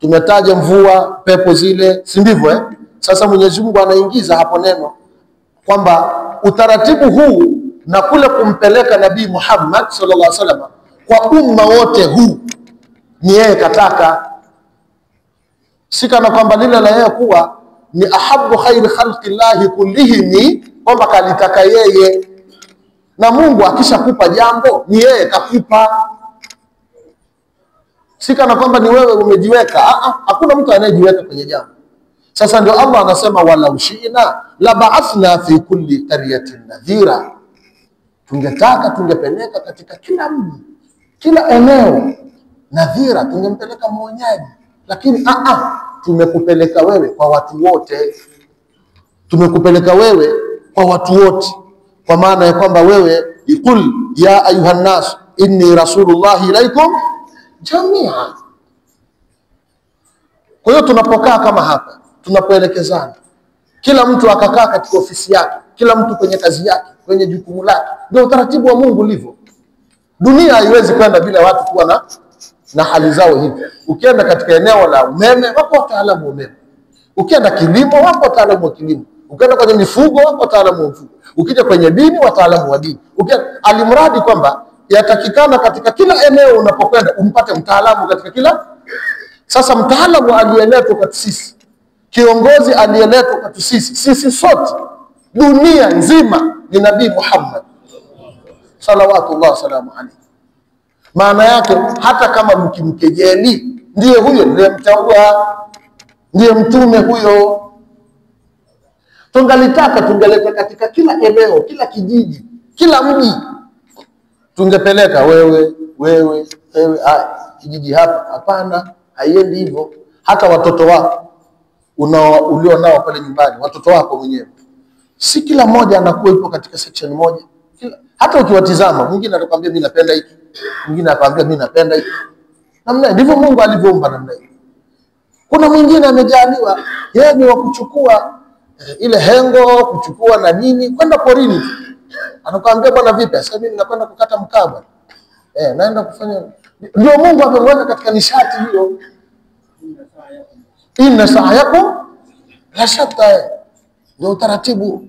tumetaja mvua, pepo zile, si ndivyo? Sasa Mwenyezi Mungu anaingiza hapo neno kwamba utaratibu huu na kule kumpeleka Nabii Muhammad sallallahu alaihi wasallam kwa umma wote huu ni yeye kataka. Si kana kwamba lile la yeye kuwa ni ahabbu khairi khalqillahi kullihim kwamba kalitaka yeye, na Mungu akishakupa jambo ni yeye kakupa, si kana kwamba ni wewe umejiweka. Hakuna mtu anayejiweka kwenye jambo. Sasa ndio Allah anasema walau shi'na la ba'athna fi kulli qaryatin nadhira, tungetaka tungepeleka katika kila mji, kila eneo nadhira, tungempeleka mwonyaji. Lakini tumekupeleka wewe kwa watu wote, tumekupeleka wewe kwa watu wote, kwa maana ya kwamba wewe ikul ya ayuhan nas inni rasulullah ilaikum jamia. Kwa hiyo tunapokaa kama hapa, tunapoelekezana, kila mtu akakaa katika ofisi yake, kila mtu kwenye kazi yake, kwenye jukumu lake, ndio utaratibu wa Mungu ulivyo. Dunia haiwezi kwenda bila watu kuwa na hali zao hivi. Ukienda katika eneo la umeme, wako wataalamu wa umeme. Ukienda kilimo, wako wataalamu wa kilimo. Ukienda kwenye mifugo, wako wataalamu wa mifugo. Ukija kwenye dini, wataalamu wa dini. Alimradi kwamba yatakikana katika kila eneo unapokwenda umpate mtaalamu katika kila. Sasa mtaalamu aliyeletwa kwetu sisi, kiongozi aliyeletwa kwetu sisi sote, dunia nzima, ni Nabii Muhammad salawatullah salamu alayhi. Maana yake hata kama mkimkejeli, ndiye huyo, ndiye mteua, ndiye mtume huyo. Tungalitaka tungeleta katika kila eneo, kila kijiji, kila mji, tungepeleka wewe kijiji hapa. Hapana, haiendi hivyo. Hata watoto wako ulio nao pale nyumbani, watoto wako mwenyewe, si kila mmoja anakuwa yupo katika section moja. Hata ukiwatizama, mwingine atakwambia mimi napenda hiki, mwingine atakwambia mimi napenda hiki. Namna ndivyo Mungu alivyoumba namna hiyo. Kuna mwingine amejaliwa yeye ni wa kuchukua ile hengo, kuchukua na nini, kwenda porini. Anakuambia bwana vipi? Sasa mimi nakwenda kukata mkaa bwana. Naenda kufanya. Ndio Mungu amemweka katika nishati hiyo. Inna sa'yakum la shatta, ndio utaratibu.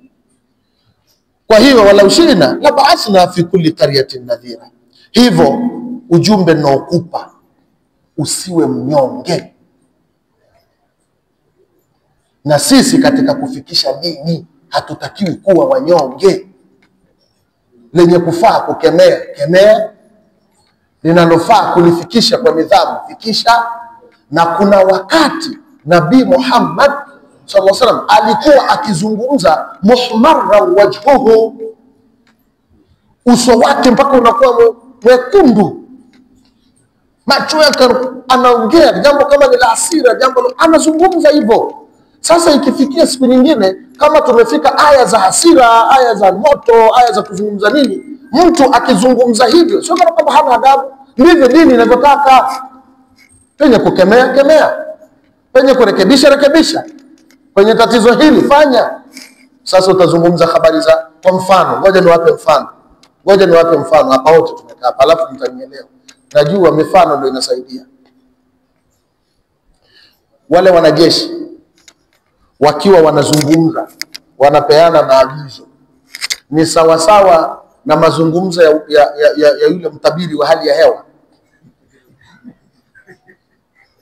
Kwa hiyo walau shi'na la ba'athna fi kulli qaryatin nadhira. Hivyo ujumbe naokupa, usiwe mnyonge. Na sisi katika kufikisha dini hatutakiwi kuwa wanyonge. Lenye kufaa kukemea, kemea. Linalofaa kulifikisha kwa nidhamu, fikisha. Na kuna wakati Nabii Muhammad sallallahu alaihi wasallam alikuwa akizungumza muhmarra wajhuhu, uso wake mpaka unakuwa mwekundu, macho yake, anaongea jambo kama ni la hasira, jambo anazungumza hivyo. Sasa ikifikia siku nyingine, kama tumefika aya za hasira, aya za moto, aya za kuzungumza nini, mtu akizungumza hivyo, sio kama hana adabu. Ndivyo dini inavyotaka. Penye kukemea, kemea. Penye kurekebisha, rekebisha. Penye tatizo hili, fanya. Sasa utazungumza habari za, kwa mfano, ngoja niwape mfano. Hapa wote tumekaa hapa, alafu mtanielewa. Najua mifano ndio inasaidia. Wale wanajeshi wakiwa wanazungumza, wanapeana maagizo, ni sawasawa na mazungumzo ya yule mtabiri wa hali ya hewa.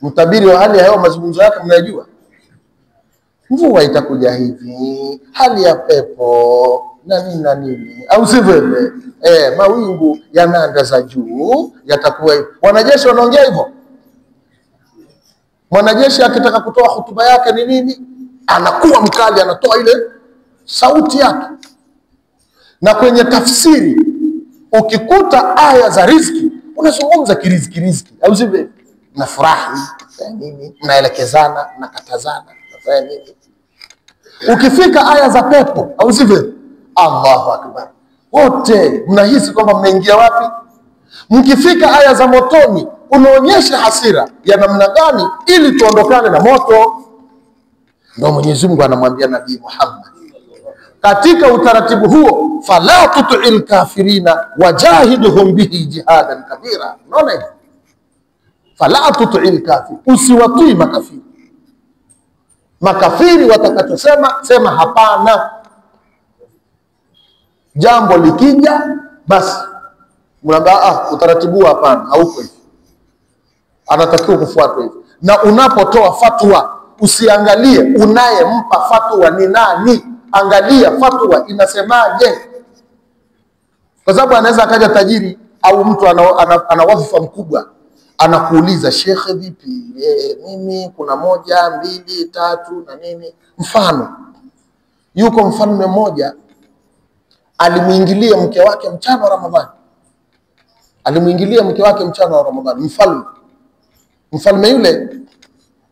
Mtabiri wa hali ya hewa, mazungumzo yake mnajua. Mvua itakuja hivi, hali ya pepo na nini, au sivyo? Mawingu yanaangaza juu, yatakuwa hivi. Wanajeshi wanaongea hivyo. Mwanajeshi akitaka kutoa hotuba yake ni nini? Anakuwa mkali, anatoa ile sauti yake. Na tafsiri, ukikuta aya za riziki, unazungumza kiriziki, au sivyo? Nafurahi, nini, naelekezana, nakatazana, nafanya nini. Ukifika aya za pepo, au sivyo? Allahu akbar. Wote mnahisi kwamba mnaingia wapi? Mkifika aya za motoni, unaonyesha hasira ya namna gani ili tuondokane na moto. Ndio Mwenyezi Mungu anamwambia Nabii Muhammad katika utaratibu huo, fala tutu'il kafirina wajahiduhum bihi jihadan kabira. Unaona hivi? Fala tutu'il kafir, usiwatii makafiri. Makafiri watakachosema, sema hapana. Jambo likija, basi mnaambia utaratibu hapana, hauko hivi. Anatakiwa kufuatwa hivi. Na unapotoa fatwa, usiangalie unayempa fatwa ni nani. angalia fatwa inasemaje, kwa sababu anaweza akaja tajiri au mtu ana wadhifa mkubwa anakuuliza, shekhe vipi, mimi kuna 1 2 3 na nini. Mfano, yuko mfalme mmoja alimuingilia mke wake mchana wa Ramadhani, mfalme yule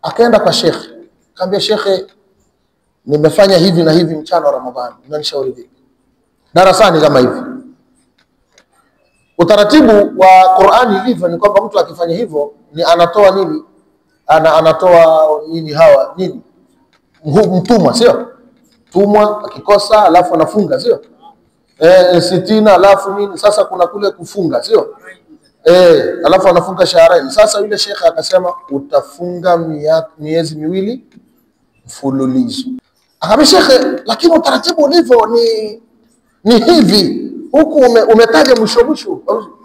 akaenda kwa shekhe, akamwambia, shekhe, nimefanya hivi na hivi mchana wa Ramadhani, unanishauri vipi? Darasani kama hivi. Utaratibu wa Qur'ani ilivyo ni kwamba mtu akifanya hivyo ni anatoa nini? Anatoa nini hawa nini? Mtumwa, sio? Mtumwa akikosa alafu anafunga, sio? 60 alafu nini? Sasa kuna kule kufunga, sio? Alafu anafunga shahrain. Sasa yule shekhe akasema utafunga miezi 2 mfululizo. Akamwambia shekhe, lakini utaratibu ulivyo ni hivi. Huku umetaja mwisho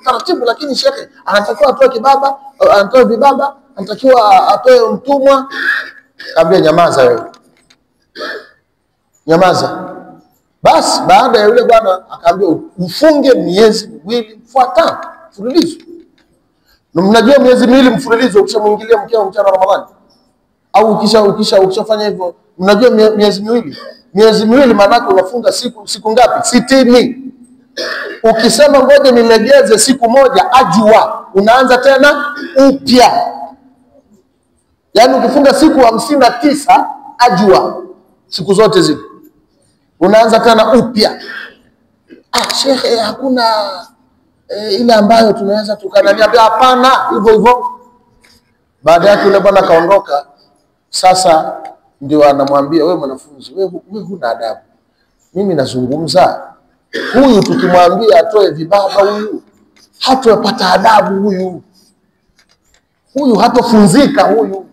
taratibu, lakini shekhe anatakiwa atoe kibaba, anatoe vibaba, anatakiwa atoe mtumwa. Akamwambia nyamaza wewe. Nyamaza. Basi baada ya yule bwana akaambia ufunge miezi 2 mfuatano mfululizo. Na mnajua miezi 2 mfululizo ukishamuingilia mkeo mchana wa Ramadhani au ukishafanya hivyo, mnajua miezi 2. Miezi 2 maana yake unafunga siku ngapi? 60. Ukisema ngoja nilegeze siku 1, ajua unaanza tena upya. Yaani ukifunga siku 59 ajua siku zote zile unaanza tena upya. Shekhe, hakuna ile ambayo tunaweza tukananiambia? Hapana, hivyo. Baada yake yule bwana kaondoka. Sasa ndio anamwambia, wewe mwanafunzi, wewe huna adabu. Mimi nazungumza, huyu tukimwambia atoe vibaba, huyu hatopata adabu, huyu hatofunzika. Huyu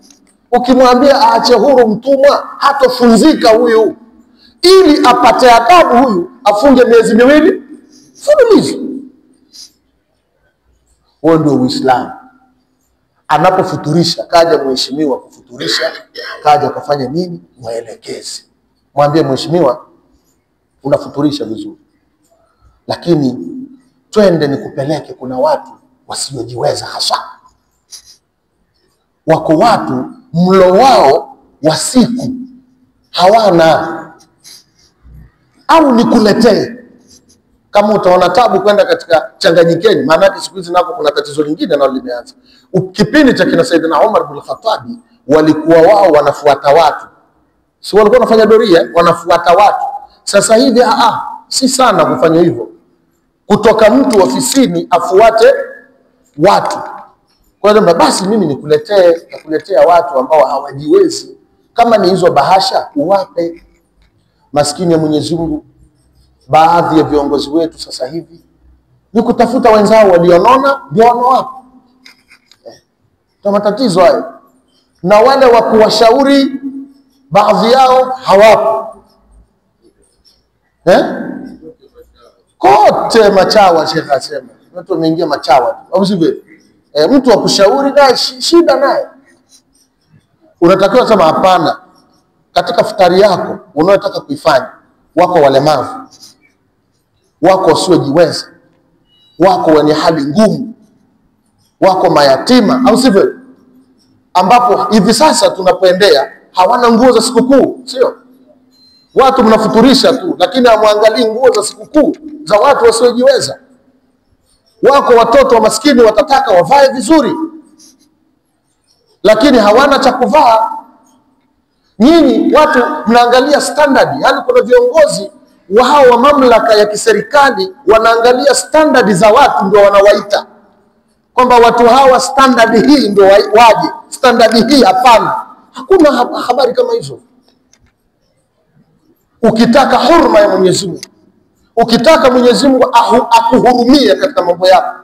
ukimwambia aache huru mtumwa, hatofunzika huyu. Ili apate adabu huyu afunge miezi 2 mfululizo. Huo ndio Uislamu. Anapofuturisha, kaja mheshimiwa kufuturisha, kaja kufanya nini, mwelekezi. Mwambie mheshimiwa, unafuturisha vizuri, lakini twende nikupeleke, kuna watu wasiojiweza hasa. Wako watu mlo wao wa siku hawana, au nikuletee. Kama utaona tabu kwenda katika Changanyikeni, maana yake siku hizi nako kuna tatizo lingine nalo limeanza. Kipindi cha kina Saidina Umar bin Khattab walikuwa wao wanafuata watu, si walikuwa wanafanya doria, wanafuata watu. Sasa hivi si sana kufanya hivyo, kutoka mtu ofisini afuate watu. Kwa hiyo basi mimi nakuletea watu ambao hawajiwezi, kama ni hizo bahasha uwape. Maskini ya Mwenyezi Mungu, baadhi ya viongozi wetu sasa hivi ni kutafuta wenzao walionona ndio wanawapo. Ndio matatizo hayo. Na wale wa kuwashauri baadhi yao hawapo. Kote machawa, shekha asema. Watu wameingia machawa. Au sivyo? Mtu wa kushauri naye shida naye. Unatakiwa sema hapana. Katika futari yako unayotaka kuifanya, wako walemavu, wako wasiojiweza, wako wenye hali ngumu, wako mayatima, au sivyo? Ambapo hivi sasa tunapoendea hawana nguo za sikukuu, sio? Watu mnafuturisha tu, lakini hamwangalii nguo za sikukuu za watu wasiojiweza. Wako watoto wa maskini watataka wavae vizuri, lakini hawana cha kuvaa. Nyinyi watu mnaangalia standard, yani kuna viongozi wao wa mamlaka ya kiserikali wanaangalia standard za watu, ndio wanawaita kwamba watu hawa standard hii ndio waje, standard hii hapana. Hakuna habari kama hizo. Ukitaka hurma ya Mwenyezi Mungu, ukitaka Mwenyezi Mungu akuhurumie katika mambo yako,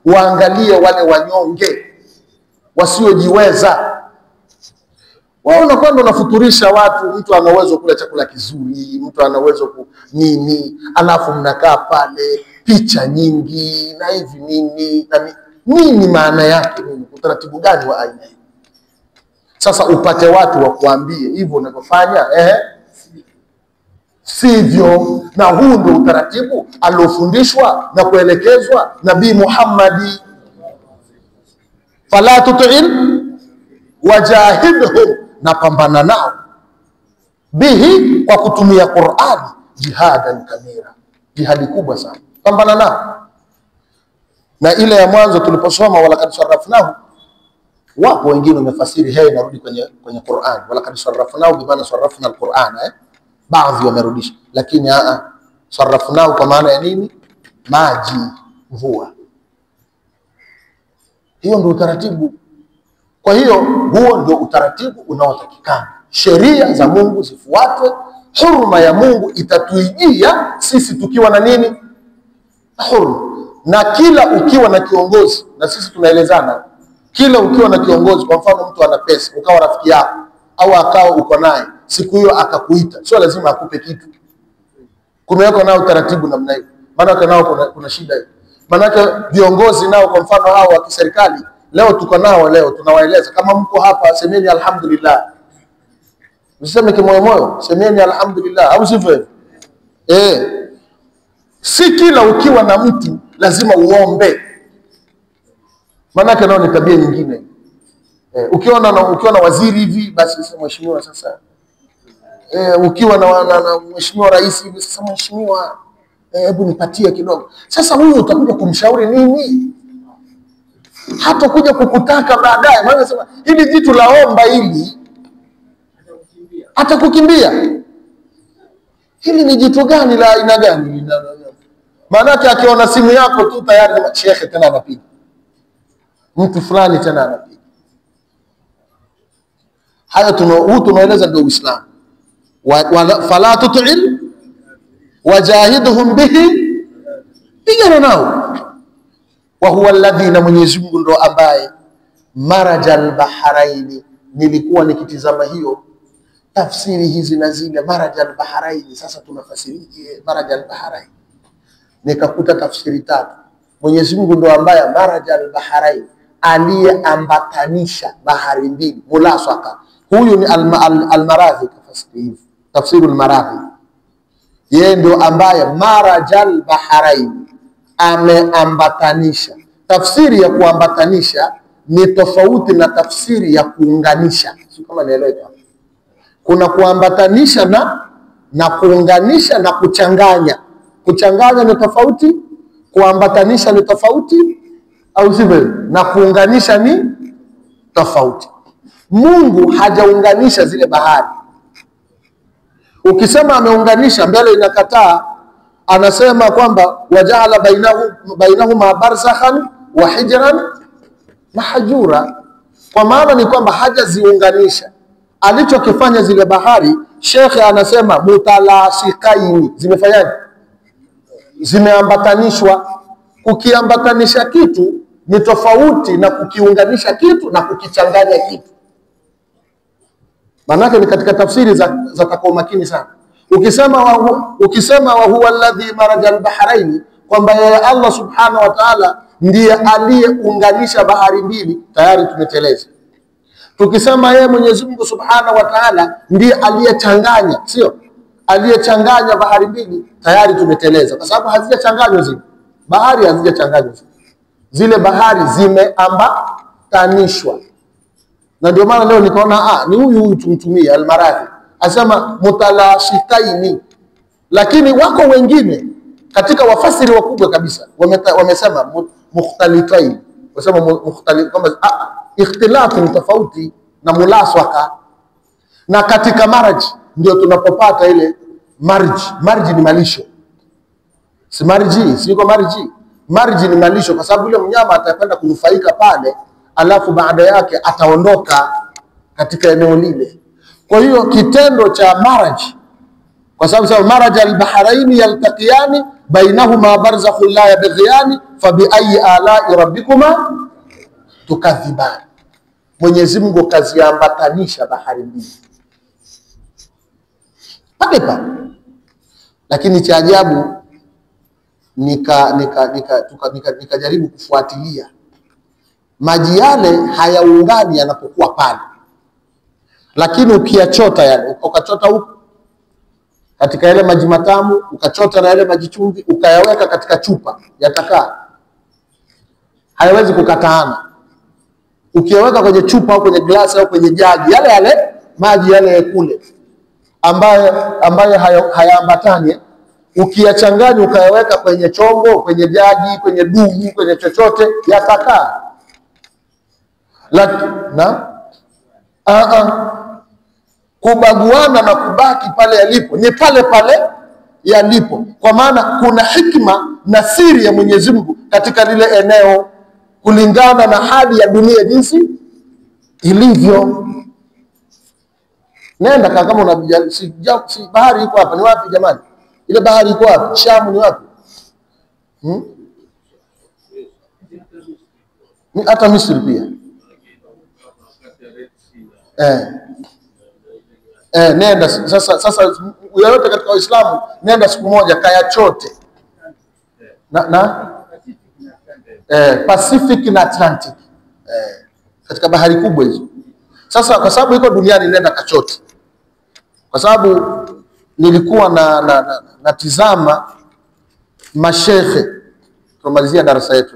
waangalie wale wanyonge wasiojiweza. Wao unakwenda unafuturisha watu, mtu ana uwezo kula chakula kizuri, mtu ana uwezo nini, alafu mnakaa pale picha nyingi na hivi nini maana yake nini? Utaratibu gani wa aina hii? Sasa upate watu wa kuambie hivyo unavyofanya Sivyo, na huu ndio utaratibu aliofundishwa na kuelekezwa Nabii Muhammadi. Fala tuti'il wajahidhum, na pambana nao, bihi, kwa kutumia Qur'ani, jihadan kabira, jihadi kubwa sana, pambana nao. Na ile ya mwanzo tuliposoma walaqad sarrafnahu, wapo wengine wamefasiri haya inarudi kwenye Qur'an, walaqad sarrafnahu bi maana sarrafna al-Qur'an, baadhi wamerudisha, lakini sarrafnahu kwa maana ya nini? Maji, mvua. Hiyo ndio utaratibu. Kwa hiyo huo ndio utaratibu unaotakikana. Sheria za Mungu zifuatwe, huruma ya Mungu itatuijia sisi tukiwa na nini? Huruma. Na kila ukiwa na kiongozi, na sisi tunaelezana, kila ukiwa na kiongozi, kwa mfano mtu ana pesa, ukawa rafiki yako au akao uko naye, siku hiyo akakuita, sio lazima akupe kitu. Kumewekwa nao utaratibu namna hiyo. Maana nao kuna shida hiyo. Maana viongozi nao, kwa mfano hao wa kiserikali, leo tuko nao, leo tunawaeleza, kama mko hapa semeni alhamdulillah. Mseme kimoyomoyo, semeni alhamdulillah, au sivyo? Si kila ukiwa na mtu lazima uombe. Maana nao ni tabia nyingine. Ukiwa na waziri hivi, basi sema mheshimiwa sasa. Ukiwa na mheshimiwa rais hivi, sasa mheshimiwa, hebu nipatie kidogo. Sasa huyu utakuja kumshauri nini? Hata kuja kukutaka baadaye. Maana sema hili jitu laomba hili, hata kukimbia. Hili ni jitu gani, la aina gani? Maana akiona simu yako tu tayari kama shekhe tena anapiga. Mtu fulani tena anapiga. Haya tunaeleza ndio Uislamu. Fala tuti'il wajahidhum bihi, pigana nao. Wa huwa alladhi, na Mwenyezi Mungu ndo ambaye, marajal baharaini, nilikuwa nikitizama hiyo tafsiri hizi na zile, marajal baharaini. Sasa tunafasiri marajal baharaini, nikakuta tafsiri tatu. Mwenyezi Mungu ndo ambaye marajal baharaini, aliyeambatanisha bahari mbili, mulasaka. Huyu ni al-Maradhi tafsiri hivi, tafsiru al-Maradhi. Yeye ndio ambaye marajal baharaini, ameambatanisha. Tafsiri ya kuambatanisha ni tofauti na tafsiri ya kuunganisha. Sio kama naeleweka. Kuna kuambatanisha na kuunganisha na kuchanganya. Kuchanganya ni tofauti, kuambatanisha ni tofauti, au sivyo? Na kuunganisha ni tofauti. Mungu hajaunganisha zile bahari. Ukisema ameunganisha, mbele inakataa. Anasema kwamba wajaala bainahuma barzakhan wa hijran mahjura. Kwa maana ni kwamba hajaziunganisha. Alichokifanya zile bahari, shekhe anasema mutalashikaini, zimefanyaje? Zimeambatanishwa. Kukiambatanisha kitu ni tofauti na kukiunganisha kitu na kukichanganya kitu. Manake ni katika tafsiri za takao makini sana. Ukisema wa huwa alladhi marajal bahraini, kwamba yeye Allah subhanahu wa ta'ala ndiye aliyeunganisha bahari mbili, tayari tumeteleza. Tukisema yeye Mwenyezi Mungu subhanahu wa ta'ala ndiye aliyechanganya, sio aliyechanganya bahari mbili, tayari tumeteleza, kwa sababu hazijachanganywa zile bahari, hazijachanganywa zile bahari, zimeambatanishwa. Na ndio maana leo nikaona ni huyu tumtumia al-Maradhi asema mutalashikaini. Lakini wako wengine katika wafasiri wakubwa kabisa wamesema mukhtalitain, wasema mukhtalif, kama ikhtilafu ni tofauti na mulaswaka. Na katika maraj ndio tunapopata ile marji ni malisho. Si marji, siko marji. Marji ni malisho, kwa sababu yule mnyama atakwenda kunufaika pale, alafu baada yake ataondoka katika eneo lile. Kwa hiyo kitendo cha maraj, kwa sababu maraj al-bahraini yaltaqiyani bainahuma barzakhun la yabghiyani fa bi ayi ala'i rabbikuma tukadhiban. Mwenyezi Mungu kaziambatanisha bahari mbili pakepa. Lakini cha ajabu nikajaribu kufuatilia, maji yale hayaungani yanapokuwa pale, lakini ukiyachota yale, ukachota huko katika yale maji matamu, ukachota na yale maji chumvi, ukayaweka katika chupa, yatakaa, hayawezi kukataana. Ukiyaweka kwenye chupa au kwenye glasi au kwenye jagi, yale maji yale kule ambayo hayaambatani, ukiyachanganya ukayaweka kwenye chombo, kwenye jagi, kwenye dumu, kwenye chochote, yatakaa. Kubaguana na kubaki pale yalipo ni pale pale yalipo, kwa maana kuna hikma na siri ya Mwenyezi Mungu katika lile eneo kulingana na hali ya dunia jinsi ilivyo. Nenda kama unabijali, si bahari iko hapa, ni wapi jamani? Ile bahari iko wapi? Shamu ni wapi? Ni hata Misri pia. Nenda sasa yoyote katika Uislamu, nenda siku moja kayachote Pacific na Atlantic, katika bahari kubwa hizo. Sasa kwa sababu iko duniani, nenda kachote. Kwa sababu nilikuwa natizama mashehe, tumalizia darasa yetu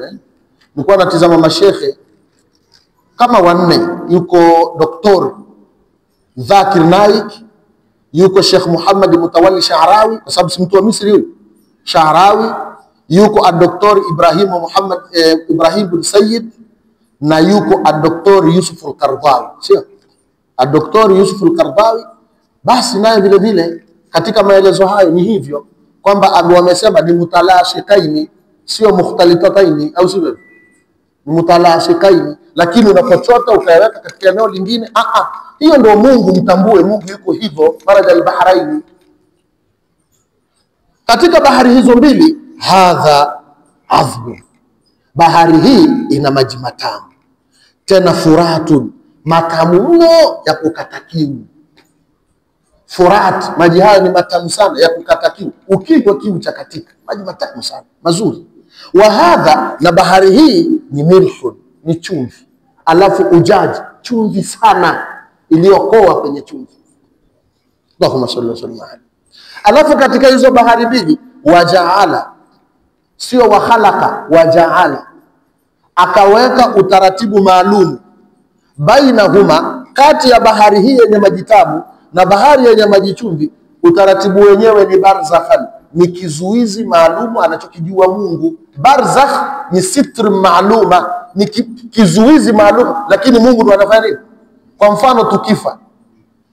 nilikuwa natizama mashehe kama wanne. Yuko Dr. Zakir Naik, yuko Sheikh Muhammad Mutawalli Sha'rawi, kwa sababu si mtu wa Misri huyu, Sha'rawi, yuko Dr. Ibrahim bin Sayyid, na yuko Dr. Yusuf al-Qaradawi, sio Dr. Yusuf al-Qaradawi. Basi naye vile vile katika maelezo hayo ni hivyo kwamba wamesema ni mutalashikaini, sio mukhtalifataini, au sivyo? Ni mutalashikaini, lakini unapochota ukaweka katika eneo lingine, hiyo ndio Mungu. Mtambue Mungu yuko hivyo, maraj al-bahraini, katika bahari hizo mbili. Hadha azbu, bahari hii ina maji matamu, tena furatun, matamu mno ya kukata kiu. Furat, maji hayo ni matamu sana ya kukata kiu, ukinywa kiu cha katika, maji matamu sana mazuri. Wa hadha, na bahari hii ni milhun, ni chumvi, alafu ujaji, chumvi sana iliyokoa kwenye chumvi. Allahumma salli wa sallim alayhi. Alafu katika hizo bahari mbili, wajaala, sio wakhalaqa, wajaala, akaweka utaratibu maalum bainahuma, kati ya bahari hii yenye maji tamu na bahari yenye maji chumvi. Utaratibu wenyewe ni barzakhan, ni kizuizi maalumu anachokijua Mungu. Barzakh ni sitr maaluma, ni kizuizi maalum, lakini Mungu ndo anafanya nini? Kwa mfano tukifa,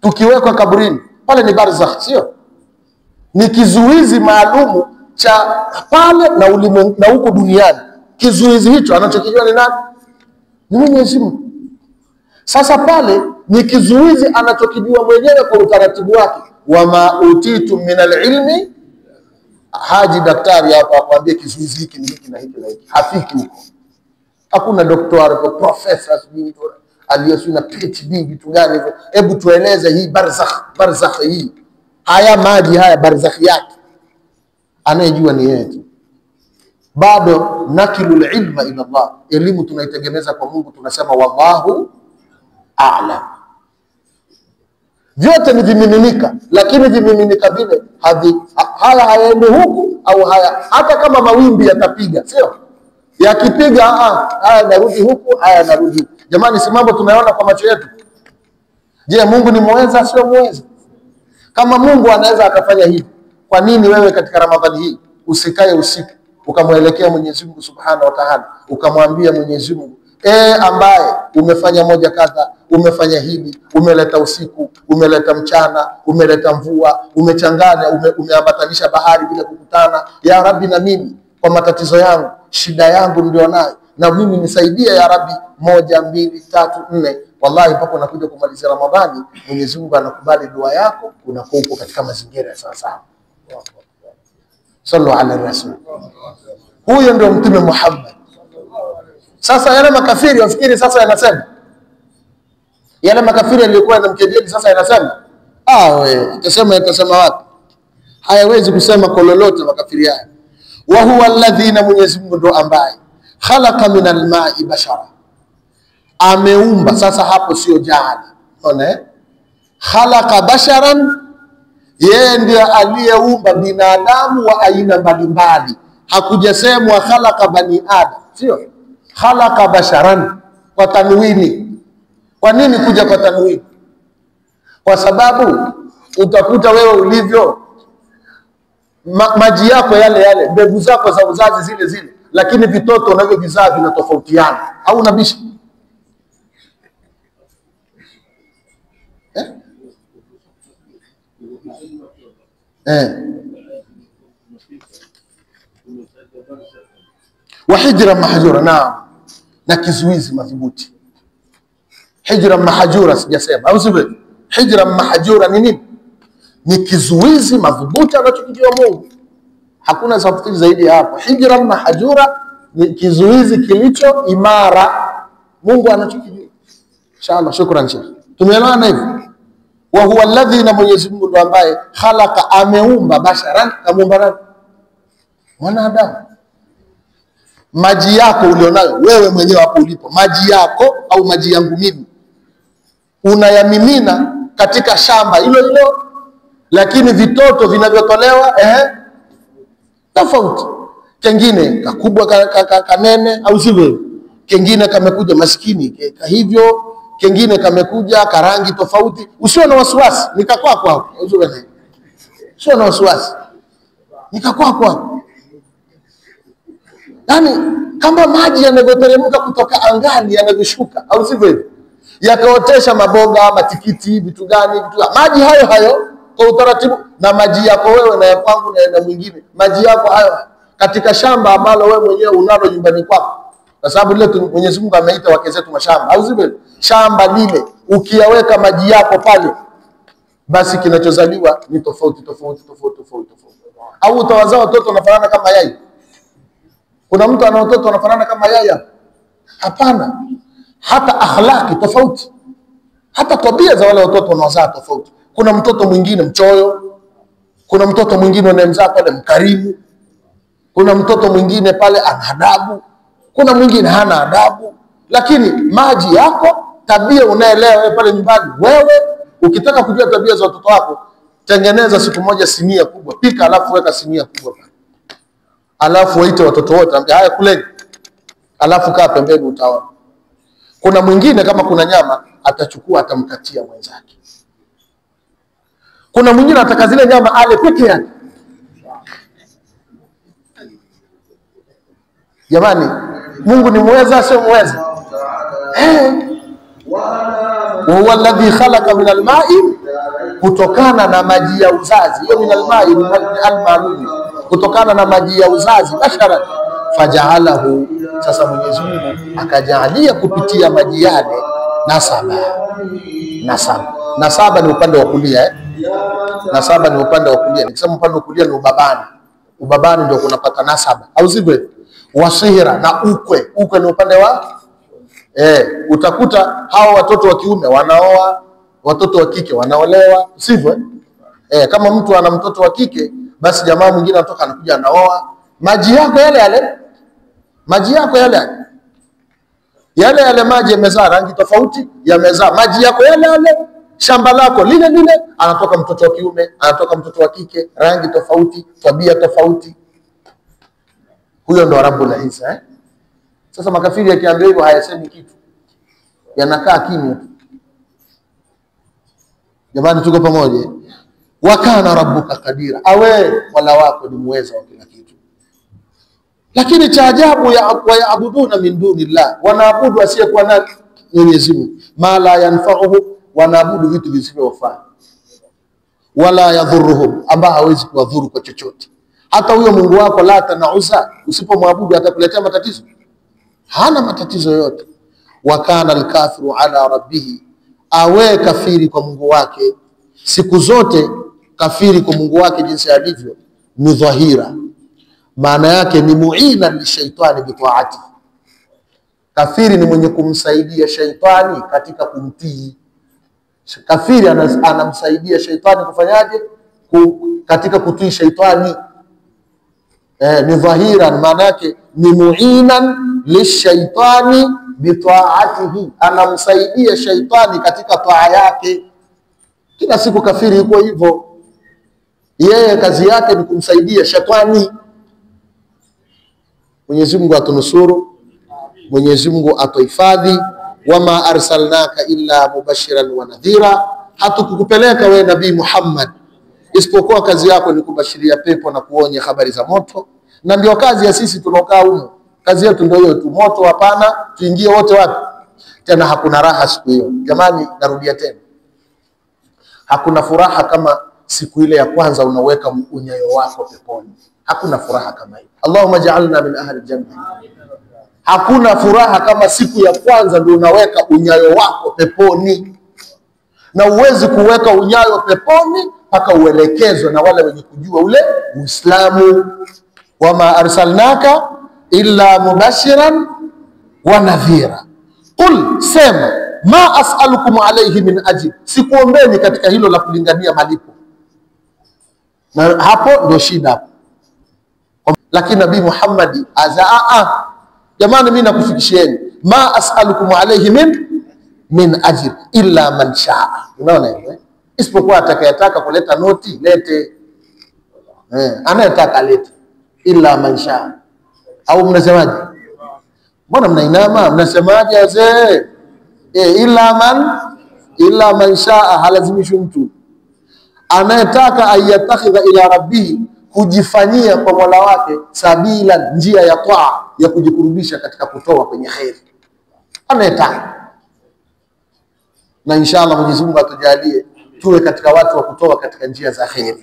tukiwekwa kaburini, pale ni barzakh, sio? Ni kizuizi maalumu cha pale na ulimwengu na huko duniani. Kizuizi hicho anachokijua ni nani? Ni Mwenyezi Mungu. Sasa pale ni kizuizi anachokijua mwenyewe kwa utaratibu wake. Wama utitu minal ilmi, haji daktari hapa akwambie kizuizi hiki ni hiki na hiki na hiki, hafiki huko. Hakuna daktari kwa professor aliyesuna PhD vitu gani hivyo. Hebu tueleze hii barzakh hii, haya maji haya barzakh yake, anayejua ni yeye tu. Bado nakilul ilma ila Allah, elimu tunaitegemeza kwa Mungu, tunasema wallahu a'lam. Vyote ni vimiminika, lakini vimiminika vile haya hayaendi huku au haya, hata kama mawimbi yatapiga, sio? Yakipiga haya narudi huku, haya narudi huku. Jamani, si mambo tunaona kwa macho yetu. Je, Mungu ni muweza, sio muweza? Kama Mungu anaweza akafanya hivi, kwa nini wewe katika Ramadhani hii usikae usiku ukamwelekea Mwenyezi Mungu Subhanahu wa Ta'ala, ukamwambia Mwenyezi Mungu, ambaye umefanya moja kadha, umefanya hili, umeleta usiku, umeleta mchana, umeleta mvua, umechanganya, umeambatanisha bahari bila kukutana. Ya Rabbi, na mimi kwa matatizo yangu, shida yangu ndio nayo, na mimi nisaidie ya Rabbi, 1 2 3 4. Wallahi mpaka unakuja kumalizia Ramadhani, Mwenyezi Mungu anakubali dua yako, unakuwa uko katika mazingira ya sawa sawa. Sallu ala rasul. Huyo ndio Mtume Muhammad. Sasa yale makafiri wafikiri sasa yanasema, yale makafiri yalikuwa yanamkejeli sasa yanasema, itasema wapi? Hayawezi kusema kwa lolote makafiri haya. Wa huwa alladhi, na Mwenyezi Mungu ndo ambaye khalaqa minal ma'i bashara, ameumba. Sasa hapo sio jaala, unaona khalaqa basharan Yeye ndiye aliyeumba binadamu wa aina mbalimbali. Hakujasemwa khalaqa bani adam, sio khalaqa basharan kwa tanwini. Kwa nini kuja kwa tanwini? Kwa sababu utakuta wewe ulivyo, maji yako yale yale, mbegu zako za uzazi zile zile, lakini vitoto unavyovizaa vinatofautiana. Au unabishi? Wa hijra mahjura, na kizuizi madhubuti. Hijra mahjura sijasema, au sivyo? Hijra mahjura ni nini? Ni kizuizi madhubuti anachokijua Mungu. Hakuna tafsiri zaidi hapo. Hijra mahjura ni kizuizi kilicho imara, Mungu anachokijua. Inshallah, shukran Sheikh. Tumeelewana hivi? Wa huwa alladhi, na Mwenyezi Mungu ndo ambaye khalaqa, ameumba basharan, ameumba nani? Mwanadamu. Maji yako ulionayo wewe mwenyewe hapo ulipo, maji yako au maji yangu mimi, unayamimina katika shamba hilo hilo, lakini vitoto vinavyotolewa tofauti. Kengine kakubwa kanene, au sivyo? Kengine kamekuja maskini hivyo, kengine kamekuja karangi tofauti. Usio na wasiwasi, nikakwako hapo. Usio na wasiwasi, nikakwako hapo. Yani kama maji yanavyoteremka kutoka angani yanavyoshuka, au sivyo? Yakaotesha maboga, matikiti, vitu gani, maji hayo hayo kwa utaratibu, na maji yako wewe na ya kwangu na mwingine, maji yako hayo katika shamba ambalo wewe mwenyewe unalo nyumbani kwako. Kwa sababu leo Mwenyezi Mungu ameita wake zetu mashamba, au sivyo? Shamba lile ukiyaweka maji yako pale, basi kinachozaliwa ni tofauti. Au utawazaa watoto wanafanana kama yai? Kuna mtu ana watoto wanafanana kama yai? Hapana. Hata akhlaki tofauti, hata tabia za wale watoto wanaozaa tofauti. Kuna mtoto mwingine mchoyo, kuna mtoto mwingine unayemzaa pale mkarimu, kuna mtoto mwingine pale ana adabu, kuna mwingine hana adabu. Lakini maji yako, tabia unaelewa wewe pale nyumbani. Wewe ukitaka kujua tabia za watoto wako, tengeneza siku moja sinia kubwa, pika, alafu weka sinia kubwa pale, alafu waite watoto wote, ambia haya kuleni, alafu kaa pembeni, utaona. Kuna mwingine kama kuna nyama atachukua atamkatia mwenzake. Kuna mwingine ataka zile nyama ale peke yake. Jamani, Mungu ni muweza, sio muweza? Wa huwa alladhi khalaqa min alma'i, kutokana na maji ya uzazi. Hiyo min alma'i ni almalum, kutokana na maji ya uzazi, bashara faja'alahu. Sasa Mwenyezi Mungu akajalia kupitia maji yale nasaba. Nasaba ni upande wa kulia, Nasaba ni upande wa kulia. Nikisema upande wa kulia ni ubabani. Ubabani ndio kunapata nasaba, au sivyo? Wasihira na ukwe. Ukwe ni upande wa utakuta hao watoto wa kiume wanaoa, watoto wa kike wanaolewa, sivyo? Kama mtu ana mtoto wa kike, basi jamaa mwingine anatoka anakuja anaoa. Maji yako yale yale, maji yako yale maji yamezaa rangi tofauti, yamezaa maji yako yale, shamba lako lile lile, anatoka mtoto wa kiume, anatoka mtoto wa kike, rangi tofauti, tabia tofauti. Huyo ndo Rabbul Izza. Sasa makafiri yakiambia hivyo hayasemi kitu, yanakaa kimya. Jamani, tuko pamoja? Wa kana rabbuka qadira, awe wala wako ni muweza wa kila kitu. Lakini cha ajabu, yaabuduna min dunillah, wanaabudu asiyekuwa na Mwenyezi Mungu, ma la yanfa'uhu, wanaabudu vitu visivyofaa, wala yadhurruhum, ambao hawezi kuwadhuru kwa chochote. Hata huyo Mungu wako Lata na Uzza, usipomwabudu atakuletea matatizo? Hana matatizo yote. Wa kana alkafiru ala rabbih, awe kafiri kwa Mungu wake siku zote. Kafiri kwa Mungu wake jinsi alivyo ni dhahira, maana yake ni muina lishaitani bitaati. Kafiri ni mwenye kumsaidia shaitani katika kumtii. Kafiri anamsaidia shaitani kufanyaje? Katika kutii shaitani. Ni dhahira, maana yake ni muinan lishaitani bitaatihi, anamsaidia shaitani katika taa yake. Kila siku kafiri yuko hivyo. Yeye kazi yake ni kumsaidia shetani. Mwenyezi Mungu atunusuru, Mwenyezi Mungu atuhifadhi. Wama arsalnaka illa mubashiran wa nadhira, hatukukupeleka wewe Nabii Muhammad isipokuwa kazi yako ni kubashiria pepo na kuonya habari za moto. Na ndio kazi ya sisi tunaokaa humu, kazi yetu ndio hiyo tu. Moto hapana, tuingie wote wapi? Tena hakuna raha siku hiyo. Jamani, narudia tena, hakuna furaha kama siku ile ya kwanza unaweka unyayo wako peponi. Hakuna furaha kama hiyo. Allahumma ja'alna min ahli janna. Hakuna furaha kama siku ya kwanza ndio unaweka unyayo wako peponi. Na uwezi kuweka unyayo peponi mpaka uelekezwe na wale wenye kujua ule Uislamu. Wama arsalnaka illa mubashiran wa nadhira. Qul, sema, ma as'alukum alayhi min ajr, sikuombeni katika hilo la kulingania malipo. Na hapo ndio shida. Lakini Nabii Muhammad azaa, jamani mimi nakufikishieni, ma as'alukum alayhi min ajr illa man shaa. Unaona hiyo? Isipokuwa atakayetaka kuleta noti lete, anayetaka lete, illa man shaa. Au mnasemaje? Mbona mnainama? Mnasemaje wazee? Illa man shaa, halazimishi mtu. Anayetaka ayatakhidha ila rabbihi, kujifanyia kwa Mola wake sabila, njia ya taa, ya kujikurubisha katika kutoa kwenye khair. Anayetaka. Na inshallah Mwenyezi Mungu atujalie tuwe katika watu wa kutoa katika njia za khair.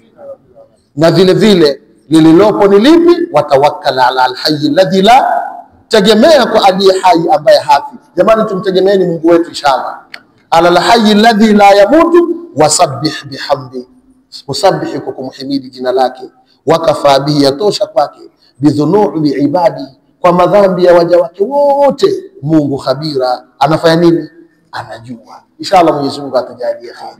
Na vile vile lililopo ni lipi? Watawakkal ala alhayy alladhi la, tegemea kwa aliye hai ambaye hafi. Jamani, tumtegemeeni Mungu wetu inshallah. Ala alhayy alladhi la yamutu, wasabbih bihamdi, usabbihi kwa kumhimidi jina lake. Wakafa bihi, yatosha kwake. Bidhunubi ibadi, kwa madhambi ya waja wake wote. Mungu khabira, anafanya nini? Anajua. Inshallah Mwenyezi Mungu atajalie khair.